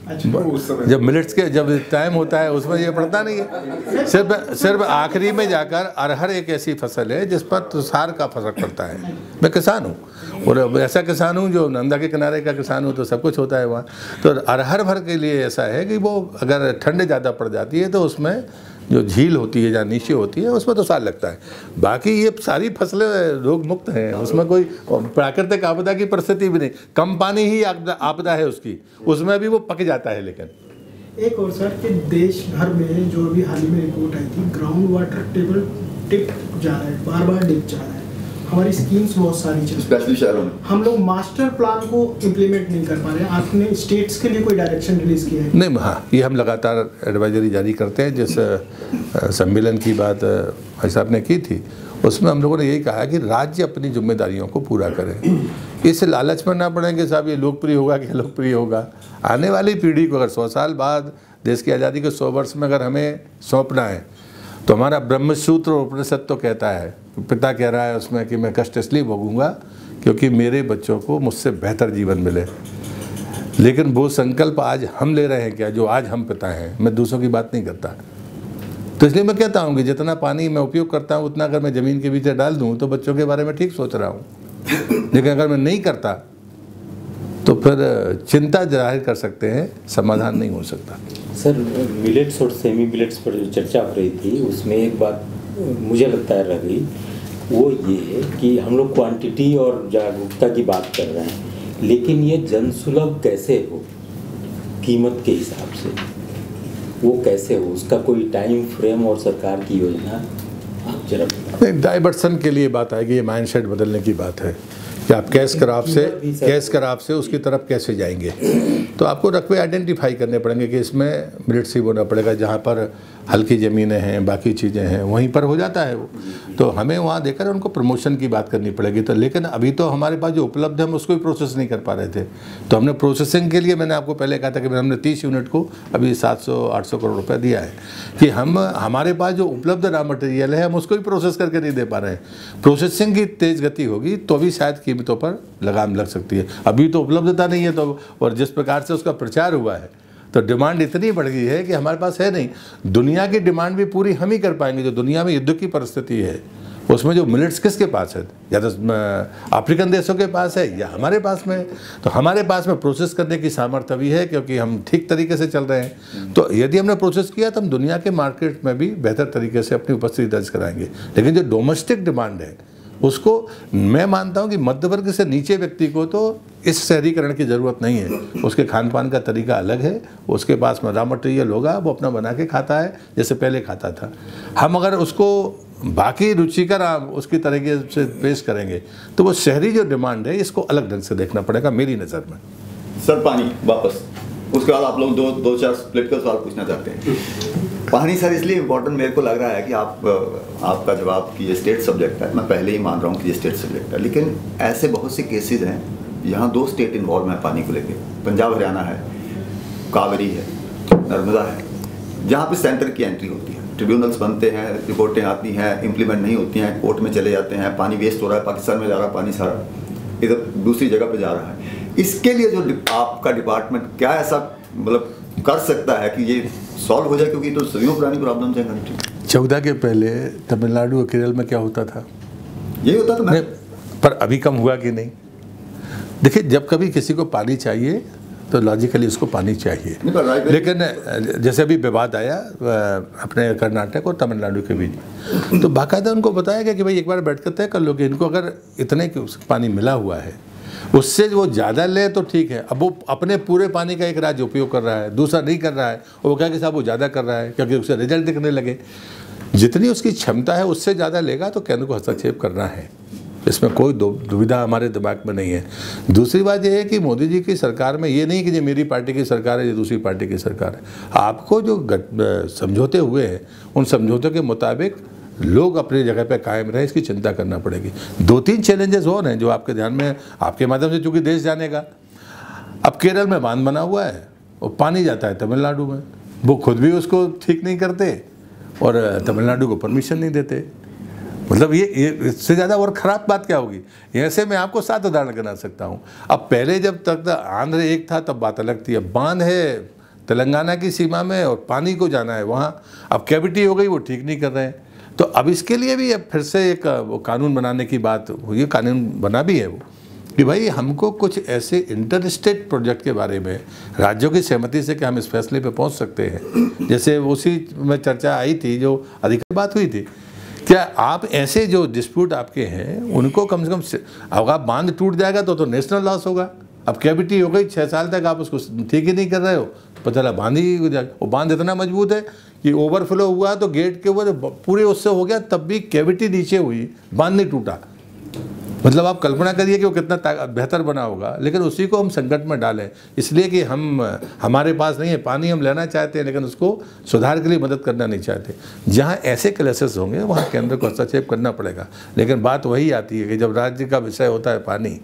अच्छा, जब मिलेट्स के जब टाइम होता है उसमें ये पड़ता नहीं है। सिर्फ आखिरी में जाकर अरहर एक ऐसी फसल है जिस पर तुषार का फर्क पड़ता है। मैं किसान हूँ और ऐसा किसान हूँ जो नंदा के किनारे का किसान हूँ, तो सब कुछ होता है वहाँ। तो अरहर भर के लिए ऐसा है कि वो अगर ठंड ज़्यादा पड़ जाती है तो उसमें जो झील होती है या नीचे होती है उसमें तो साल लगता है। बाकी ये सारी फसलें रोग मुक्त हैं, उसमें कोई प्राकृतिक आपदा की परिस्थिति भी नहीं। कम पानी ही आपदा है उसकी, उसमें भी वो पक जाता है। लेकिन एक और सर कि देश भर में जो अभी हाल ही में रिपोर्ट आई थी, ग्राउंड वाटर टेबल टिप जा रहा है, बार बार डिप जा रहा है। हमारी स्कीम्स बहुत सारी चल रही स्पेशली शहरों में हम लोग मास्टर प्लान को इम्प्लीमेंट नहीं कर पा रहे हैं। आपने स्टेट्स के लिए कोई डायरेक्शन रिलीज किया है? नहीं, हाँ, ये हम लगातार एडवाइजरी जारी करते हैं। जिस सम्मेलन की बात भाई साहब ने की थी उसमें हम लोगों ने यही कहा कि राज्य अपनी जिम्मेदारियों को पूरा करें। इस लालच में ना पड़ें कि साहब ये लोकप्रिय होगा कि लोकप्रिय होगा। आने वाली पीढ़ी को अगर 100 साल बाद देश की आज़ादी के 100 वर्ष में अगर हमें सौंपना है तो हमारा ब्रह्मसूत्र उपनिषद तो कहता है, पिता कह रहा है उसमें कि मैं कष्ट इसलिए भोगूंगा क्योंकि मेरे बच्चों को मुझसे बेहतर जीवन मिले। लेकिन वो संकल्प आज हम ले रहे हैं क्या, जो आज हम पिता हैं। मैं दूसरों की बात नहीं करता, तो इसलिए मैं कहता हूँ कि जितना पानी मैं उपयोग करता हूँ उतना अगर मैं ज़मीन के भीतर डाल दूँ तो बच्चों के बारे में ठीक सोच रहा हूँ। लेकिन अगर मैं नहीं करता तो फिर चिंता जाहिर कर सकते हैं, समाधान नहीं हो सकता। सर, मिलेट्स और सेमी मिलेट्स पर जो चर्चा हो रही थी उसमें एक बात मुझे लगता है रह गई, वो ये कि हम लोग क्वांटिटी और जागरूकता की बात कर रहे हैं, लेकिन ये जनसुलभ कैसे हो, कीमत के हिसाब से वो कैसे हो, उसका कोई टाइम फ्रेम और सरकार की योजना आप जरा। डाइवर्सन के लिए बात आएगी, ये माइंड सेट बदलने की बात है कि आप कैश कराप से उसकी तरफ कैसे जाएंगे। तो आपको रकबे आइडेंटिफाई करने पड़ेंगे कि इसमें मिलेट्स ही बोना पड़ेगा, जहाँ पर हल्की ज़मीनें हैं, बाकी चीज़ें हैं, वहीं पर हो जाता है वो। तो हमें वहाँ देकर उनको प्रमोशन की बात करनी पड़ेगी। तो लेकिन अभी तो हमारे पास जो उपलब्ध है हम उसको भी प्रोसेस नहीं कर पा रहे थे। तो हमने प्रोसेसिंग के लिए, मैंने आपको पहले कहा था कि हमने 30 यूनिट को अभी 700-800 करोड़ रुपये दिया है कि हमारे पास जो उपलब्ध रॉ मटेरियल है हम उसको भी प्रोसेस करके नहीं दे पा रहे हैं। प्रोसेसिंग की तेज़ गति होगी तो भी शायद कीमतों पर लगाम लग सकती है। अभी तो उपलब्धता नहीं है, तो और जिस प्रकार से उसका प्रचार हुआ है तो डिमांड इतनी बढ़ गई है कि हमारे पास है नहीं। दुनिया की डिमांड भी पूरी हम ही कर पाएंगे। जो दुनिया में युद्ध की परिस्थिति है उसमें जो मिलेट्स किसके पास है, या तो अफ्रीकन देशों के पास है या हमारे पास में। तो हमारे पास में प्रोसेस करने की सामर्थ्य भी है क्योंकि हम ठीक तरीके से चल रहे हैं। तो यदि हमने प्रोसेस किया तो हम दुनिया के मार्केट में भी बेहतर तरीके से अपनी उपस्थिति दर्ज कराएंगे। लेकिन जो डोमेस्टिक डिमांड है उसको मैं मानता हूं कि मध्य वर्ग से नीचे व्यक्ति को तो इस शहरीकरण की ज़रूरत नहीं है। उसके खान पान का तरीका अलग है, उसके पास में रॉ मटेरियल होगा, वो अपना बना के खाता है जैसे पहले खाता था। हम अगर उसको बाकी रुचिकर उसकी तरीके से पेश करेंगे तो वो शहरी जो डिमांड है इसको अलग ढंग से देखना पड़ेगा मेरी नज़र में। सर, पानी वापस, उसके बाद आप लोग दो चार पॉलिटिकल सवाल पूछना चाहते हैं। पानी सर इसलिए इम्पोर्टेंट मेरे को लग रहा है कि आपका जवाब कि ये स्टेट सब्जेक्ट है, मैं पहले ही मान रहा हूँ कि ये स्टेट सब्जेक्ट है, लेकिन ऐसे बहुत से केसेस हैं यहाँ 2 स्टेट इन्वॉल्व हैं पानी को लेके। पंजाब हरियाणा है, कावेरी है, नर्मदा है, जहाँ पे सेंटर की एंट्री होती है, ट्रिब्यूनल्स बनते हैं, रिपोर्टें आती हैं, इम्प्लीमेंट नहीं होती हैं, कोर्ट में चले जाते हैं, पानी वेस्ट हो रहा है, पाकिस्तान में जा रहा है पानी सारा, इधर दूसरी जगह पे जा रहा है। इसके लिए जो आपका डिपार्टमेंट क्या ऐसा मतलब कर सकता है कि ये सॉल्व हो जाए, क्योंकि तो सदियों पुरानी प्रॉब्लम है कंट्री। 14 के पहले तमिलनाडु और केरल में क्या होता था, यही होता था। पर अभी कम हुआ कि नहीं। देखिए, जब कभी किसी को पानी चाहिए तो लॉजिकली उसको पानी चाहिए, लेकिन जैसे अभी विवाद आया अपने कर्नाटक और तमिलनाडु के बीच, तो बाकायदा उनको बताया गया कि भाई एक बार बैठ कर तय कर लो कि इनको अगर इतने पानी मिला हुआ है उससे वो ज़्यादा ले तो ठीक है। अब वो अपने पूरे पानी का एक राज्य उपयोग कर रहा है, दूसरा नहीं कर रहा है, और वो कहा कि साहब वो ज़्यादा कर रहा है क्योंकि उससे रिजल्ट दिखने लगे। जितनी उसकी क्षमता है उससे ज़्यादा लेगा तो केंद्र को हस्तक्षेप करना है, इसमें कोई दुविधा हमारे दिमाग में नहीं है। दूसरी बात यह है कि मोदी जी की सरकार में ये नहीं कि ये मेरी पार्टी की सरकार है, ये दूसरी पार्टी की सरकार है। आपको जो समझौते हुए हैं उन समझौतों के मुताबिक लोग अपनी जगह पे कायम रहे, इसकी चिंता करना पड़ेगी। 2-3 चैलेंजेस और हैं जो आपके ध्यान में, आपके माध्यम से चूँकि देश जानेगा। अब केरल में बांध बना हुआ है और पानी जाता है तमिलनाडु में, वो खुद भी उसको ठीक नहीं करते और तमिलनाडु को परमिशन नहीं देते। मतलब ये इससे ज़्यादा और ख़राब बात क्या होगी। ऐसे मैं आपको 7 उदाहरण गिना सकता हूँ। अब पहले जब तक आंध्र एक था तब बात अलग थी, अब बांध है तेलंगाना की सीमा में और पानी को जाना है वहाँ, अब कैविटी हो गई, वो ठीक नहीं कर रहे हैं। तो अब इसके लिए भी अब फिर से एक वो कानून बनाने की बात हुई, कानून बना भी है वो कि भाई हमको कुछ ऐसे इंटर स्टेट प्रोजेक्ट के बारे में राज्यों की सहमति से कि हम इस फैसले पे पहुंच सकते हैं। जैसे उसी में चर्चा आई थी, जो अधिकार बात हुई थी, क्या आप ऐसे जो डिस्प्यूट आपके हैं उनको कम से कम, अगर बांध टूट जाएगा तो नेशनल लॉस होगा। अब कैविटी हो गई 6 साल तक, आप उसको ठीक ही नहीं कर रहे हो, पता चला बांध ही हो जाएगा। वो बांध इतना मजबूत है कि ओवरफ्लो हुआ तो गेट के ऊपर पूरे उससे हो गया, तब भी कैविटी नीचे हुई, बांध नहीं टूटा। मतलब आप कल्पना करिए कि वो कितना बेहतर बना होगा, लेकिन उसी को हम संकट में डालें इसलिए कि हमारे पास नहीं है पानी, हम लेना चाहते हैं लेकिन उसको सुधार के लिए मदद करना नहीं चाहते। जहाँ ऐसे क्लेसेस होंगे वहाँ केंद्र को हस्तक्षेप करना पड़ेगा। लेकिन बात वही आती है कि जब राज्य का विषय होता है पानी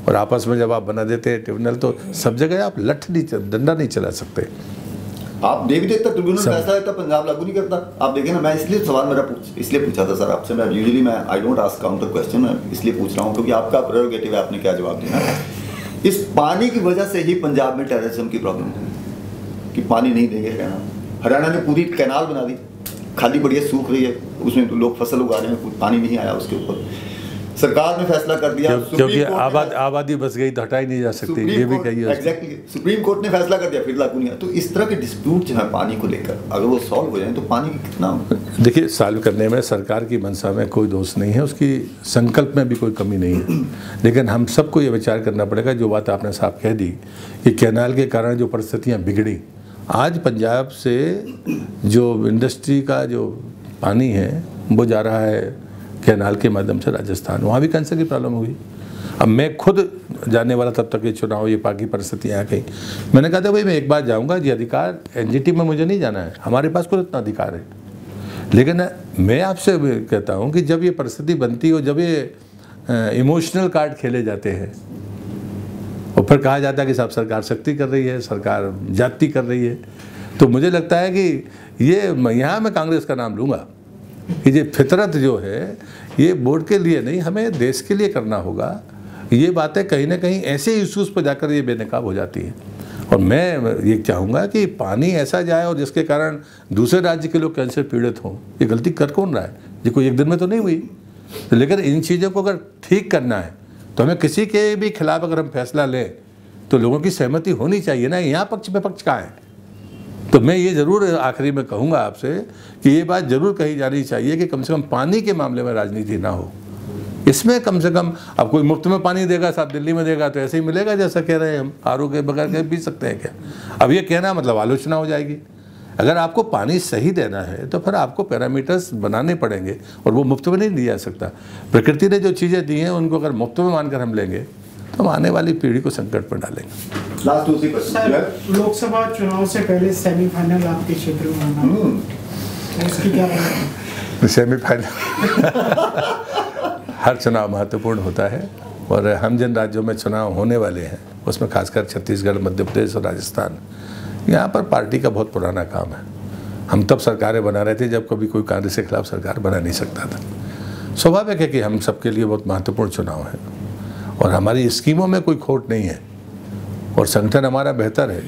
और आपस में जब आप बना देते हैं ट्रिब्यूनल, तो सब जगह आप डंडा नहीं चला सकते। आप देवी देवता ट्रिब्यूनल फैसला देता, पंजाब लागू नहीं करता। आप देखें ना, मैं इसलिए सवाल मेरा इसलिए पूछा था सर आपसे, मैं यूजुअली मैं I don't ask counter question, मैं इसलिए पूछ रहा हूँ क्योंकि आपका प्रेरोगेटिव है, आपने क्या जवाब देना। इस पानी की वजह से ही पंजाब में टेररिज्म की प्रॉब्लम है कि पानी नहीं देंगे। हरियाणा ने पूरी कैनाल बना दी, खाली पड़ी है, सूख रही है, उसमें लोग फसल उगा रहे हैं, पानी नहीं आया उसके ऊपर। सरकार ने फैसला कर दिया क्योंकि आबादी बस गई तो हटाई नहीं जा सकती, ये भी कहिए। एग्जैक्टली, सुप्रीम कोर्ट ने फैसला कर दिया, फिर लागू नहीं। तो इस तरह के डिस्प्यूट जो है पानी को लेकर, अगर वो सॉल्व हो जाए तो पानी की कितना, देखिए सॉल्व करने में सरकार की मंशा में कोई दोष नहीं है, उसकी संकल्प में भी कोई कमी नहीं है। लेकिन हम सबको ये विचार करना पड़ेगा, जो बात आपने साफ कह दी कि कैनाल के कारण जो परिस्थितियाँ बिगड़ी, आज पंजाब से जो इंडस्ट्री का जो पानी है वो जा रहा है कैनाल के माध्यम से राजस्थान, वहाँ भी कैंसर की प्रॉब्लम हुई। अब मैं खुद जाने वाला तब तक ये चुनाव, ये बाकी परिस्थितियाँ आ गई, मैंने कहा था भाई मैं एक बार जाऊँगा, ये अधिकार एनजीटी में मुझे नहीं जाना है, हमारे पास खुद इतना अधिकार है। लेकिन मैं आपसे कहता हूँ कि जब ये परिस्थिति बनती हो, जब ये इमोशनल कार्ड खेले जाते हैं और फिर कहा जाता है कि साहब सरकार सख्ती कर रही है, सरकार जाति कर रही है, तो मुझे लगता है कि ये यहाँ मैं कांग्रेस का नाम लूँगा कि ये फितरत जो है ये वोट के लिए नहीं, हमें देश के लिए करना होगा। ये बातें कहीं ना कहीं ऐसे इश्यूज़ पर जाकर ये बेनकाब हो जाती हैं। और मैं ये चाहूँगा कि पानी ऐसा जाए और जिसके कारण दूसरे राज्य के लोग कैंसर पीड़ित हों। ये गलती कर कौन रहा है? ये कोई एक दिन में तो नहीं हुई। लेकिन इन चीज़ों को अगर ठीक करना है तो हमें किसी के भी खिलाफ अगर हम फैसला लें तो लोगों की सहमति होनी चाहिए ना। यहाँ पक्ष विपक्ष कहाँ है? तो मैं ये ज़रूर आखिरी में कहूँगा आपसे कि ये बात ज़रूर कही जानी चाहिए कि कम से कम पानी के मामले में राजनीति ना हो। इसमें कम से कम, अब कोई मुफ्त में पानी देगा, साहब दिल्ली में देगा तो ऐसे ही मिलेगा जैसा कह रहे हैं हम, आरओ के बगैर के पी सकते हैं क्या? अब ये कहना मतलब आलोचना हो जाएगी। अगर आपको पानी सही देना है तो फिर आपको पैरामीटर्स बनाने पड़ेंगे और वो मुफ्त में नहीं दिया जा सकता। प्रकृति ने जो चीज़ें दी हैं उनको अगर मुफ्त में मानकर हम लेंगे तो हम आने वाली पीढ़ी को संकट पर डालेंगे। लास्ट दूसरी क्वेश्चन, लोकसभा चुनाव से पहले सेमीफाइनल आपके क्षेत्र में होना, उसकी क्या राय है? सेमीफाइनल हर चुनाव महत्वपूर्ण होता है और हम जिन राज्यों में चुनाव होने वाले हैं उसमें खासकर छत्तीसगढ़, मध्य प्रदेश और राजस्थान, यहाँ पर पार्टी का बहुत पुराना काम है। हम तब सरकारें बना रहे थे जब कभी कोई कांग्रेस के खिलाफ सरकार बना नहीं सकता था। स्वाभाविक है कि हम सबके लिए बहुत महत्वपूर्ण चुनाव है और हमारी स्कीमों में कोई खोट नहीं है और संगठन हमारा बेहतर है।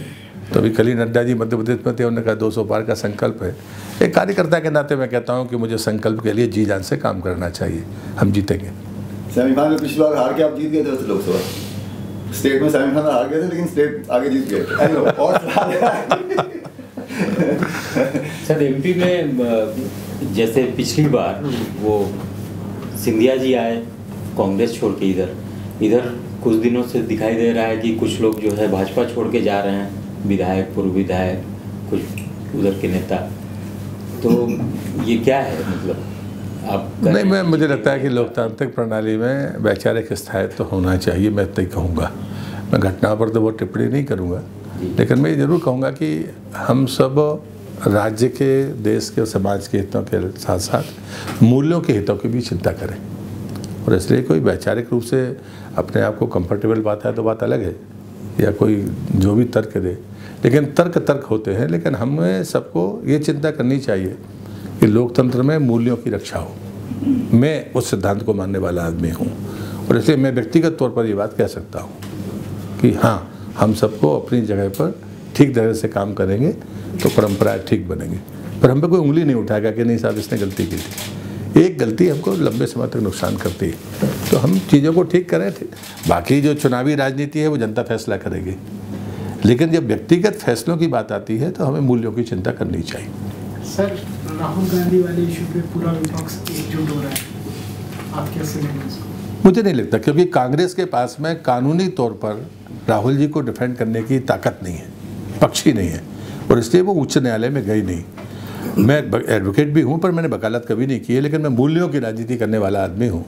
तो अभी कल ही नड्डा जी मध्य प्रदेश में थे, उन्होंने कहा 200 पार का संकल्प है। एक कार्यकर्ता के नाते मैं कहता हूं कि मुझे संकल्प के लिए जी जान से काम करना चाहिए। हम जीतेंगे। सेमीफाइनल में पिछली बार हार के आप जीत गए थे लोकसभा, स्टेट में सेमीफाइनल हार गए थे लेकिन स्टेट आगे जीत गए। और सर एमपी में जैसे पिछली बार वो सिंधिया जी आए कांग्रेस छोड़ के, इधर कुछ दिनों से दिखाई दे रहा है कि कुछ लोग जो है भाजपा छोड़ के जा रहे हैं, विधायक, पूर्व विधायक, कुछ उधर के नेता। तो ये क्या है मतलब आप? नहीं, मुझे लगता है कि लोकतांत्रिक प्रणाली में वैचारिक स्थायित्व तो होना चाहिए। मैं तो कहूँगा, मैं घटना पर तो वो टिप्पणी नहीं करूँगा, लेकिन मैं ज़रूर कहूँगा कि हम सब राज्य के, देश के और समाज के हितों के साथ साथ मूल्यों के हितों की भी चिंता करें। और इसलिए कोई वैचारिक रूप से अपने आप को कंफर्टेबल पाता है तो बात अलग है, या कोई जो भी तर्क दे, लेकिन तर्क होते हैं। लेकिन हमें सबको ये चिंता करनी चाहिए कि लोकतंत्र में मूल्यों की रक्षा हो। मैं उस सिद्धांत को मानने वाला आदमी हूँ, और इसलिए मैं व्यक्तिगत तौर पर ये बात कह सकता हूँ कि हाँ, हम सबको अपनी जगह पर ठीक तरह से काम करेंगे तो परंपराएं ठीक बनेंगी। पर हम पे कोई उंगली नहीं उठाएगा कि नहीं साहब इसने गलती की थी। एक गलती हमको लंबे समय तक नुकसान करती है, तो हम चीज़ों को ठीक करें थे। बाकी जो चुनावी राजनीति है वो जनता फैसला करेगी, लेकिन जब व्यक्तिगत फैसलों की बात आती है तो हमें मूल्यों की चिंता करनी चाहिए। सर, राहुल गांधी वाले इशू पे पूरा विपक्ष एकजुट हो रहा है, आप कैसे लेंगे इसको? मुझे नहीं लगता, क्योंकि कांग्रेस के पास में कानूनी तौर पर राहुल जी को डिफेंड करने की ताकत नहीं है, पक्ष ही नहीं है, और इसलिए वो उच्च न्यायालय में गई नहीं। मैं एडवोकेट भी हूँ, पर मैंने वकालत कभी नहीं की है, लेकिन मैं मूल्यों की राजनीति करने वाला आदमी हूँ।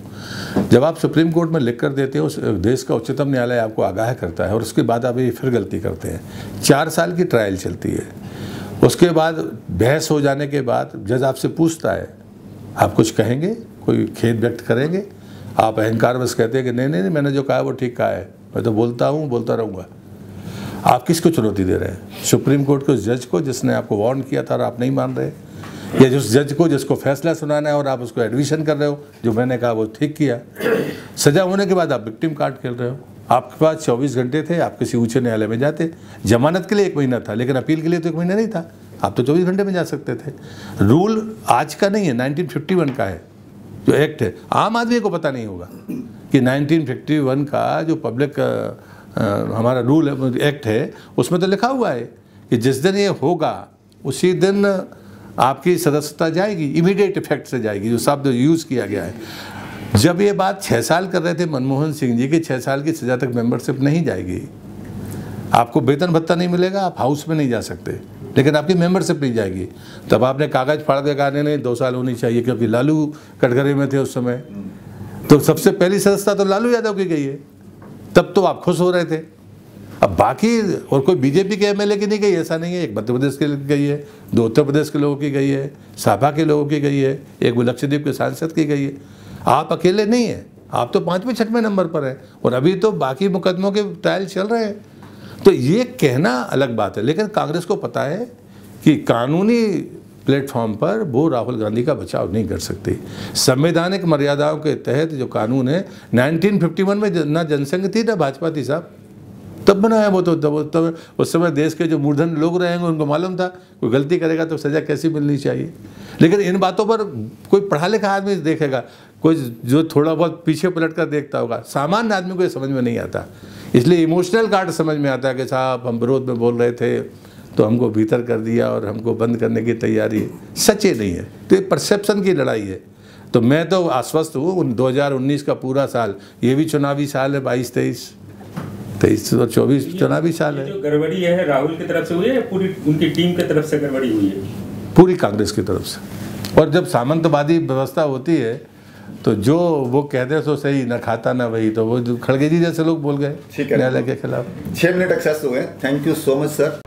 जब आप सुप्रीम कोर्ट में लिख कर देते हो, देश का उच्चतम न्यायालय आपको आगाह करता है, और उसके बाद आप ये फिर गलती करते हैं। 4 साल की ट्रायल चलती है, उसके बाद बहस हो जाने के बाद जज आपसे पूछता है, आप कुछ कहेंगे, कोई खेद व्यक्त करेंगे? आप अहंकार बस कहते हैं कि नहीं नहीं, मैंने जो कहा वो ठीक कहा है, मैं तो बोलता हूँ, बोलता रहूँगा। आप किसको चुनौती दे रहे हैं? सुप्रीम कोर्ट के उस जज को जिसने आपको वार्न किया था और आप नहीं मान रहे, या उस जज को जिसको फैसला सुनाना है और आप उसको एडमिशन कर रहे हो, जो मैंने कहा वो ठीक किया। सजा होने के बाद आप विक्टिम कार्ड खेल रहे हो। आपके पास 24 घंटे थे, आप किसी उच्च न्यायालय में जाते। जमानत के लिए 1 महीना था, लेकिन अपील के लिए तो 1 महीना नहीं था, आप तो 24 घंटे में जा सकते थे। रूल आज का नहीं है, 1951 का है जो एक्ट है। आम आदमी को पता नहीं होगा कि 1951 का जो पब्लिक हमारा रूल है, एक्ट है, उसमें तो लिखा हुआ है कि जिस दिन ये होगा उसी दिन आपकी सदस्यता जाएगी, इमीडिएट इफेक्ट से जाएगी, जो शब्द यूज़ किया गया है। जब ये बात 6 साल कर रहे थे मनमोहन सिंह जी की, 6 साल की सजा तक मेंबरशिप नहीं जाएगी, आपको वेतन भत्ता नहीं मिलेगा, आप हाउस में नहीं जा सकते, लेकिन आपकी मेंबरशिप नहीं जाएगी। तब आपने कागज़ फाड़ के कहा नहीं 2 साल होनी चाहिए, क्योंकि लालू कटघरे में थे उस समय, तो सबसे पहली सदस्यता तो लालू यादव की गई है, तब तो आप खुश हो रहे थे। अब बाकी और कोई बीजेपी के एमएलए की नहीं गई, ऐसा नहीं है। एक मध्य प्रदेश के गई है, 2 उत्तर प्रदेश के लोगों की गई है, साभा के लोगों की गई है, एक लक्षद्वीप के सांसद की गई है। आप अकेले नहीं हैं, आप तो 5वें 6वें नंबर पर हैं, और अभी तो बाकी मुकदमों के ट्रायल चल रहे हैं। तो ये कहना अलग बात है, लेकिन कांग्रेस को पता है कि कानूनी प्लेटफॉर्म पर वो राहुल गांधी का बचाव नहीं कर सकती। संवैधानिक मर्यादाओं के तहत जो कानून है, 1951 में ना जनसंघ थी ना भाजपा थी साहब, तब बनाया वो तो तब उस समय देश के जो मूर्धन लोग रहेंगे उनको मालूम था कोई गलती करेगा तो सज़ा कैसी मिलनी चाहिए। लेकिन इन बातों पर कोई पढ़ा लिखा आदमी देखेगा, कोई जो थोड़ा बहुत पीछे पलट कर देखता होगा, सामान्य आदमी को ये समझ में नहीं आता। इसलिए इमोशनल कार्ड समझ में आता है कि साहब हम विरोध में बोल रहे थे तो हमको भीतर कर दिया और हमको बंद करने की तैयारी है। सच ये नहीं है, तो ये परसेप्शन की लड़ाई है। तो मैं तो आश्वस्त हूँ, 2019 का पूरा साल, ये भी चुनावी साल है, 22, 23 और 24 चुनावी साल है। जो गड़बड़ी है राहुल की तरफ से हुई है या पूरी उनकी टीम की तरफ से गड़बड़ी हुई है? पूरी कांग्रेस की तरफ से। और जब सामंतवादी व्यवस्था होती है तो जो वो कहते सो सही, न खाता न वही, तो वो खड़गे जी जैसे लोग बोल गए न्यायालय के खिलाफ। 6 मिनट एक्सेस हो गए। Thank you so much sir.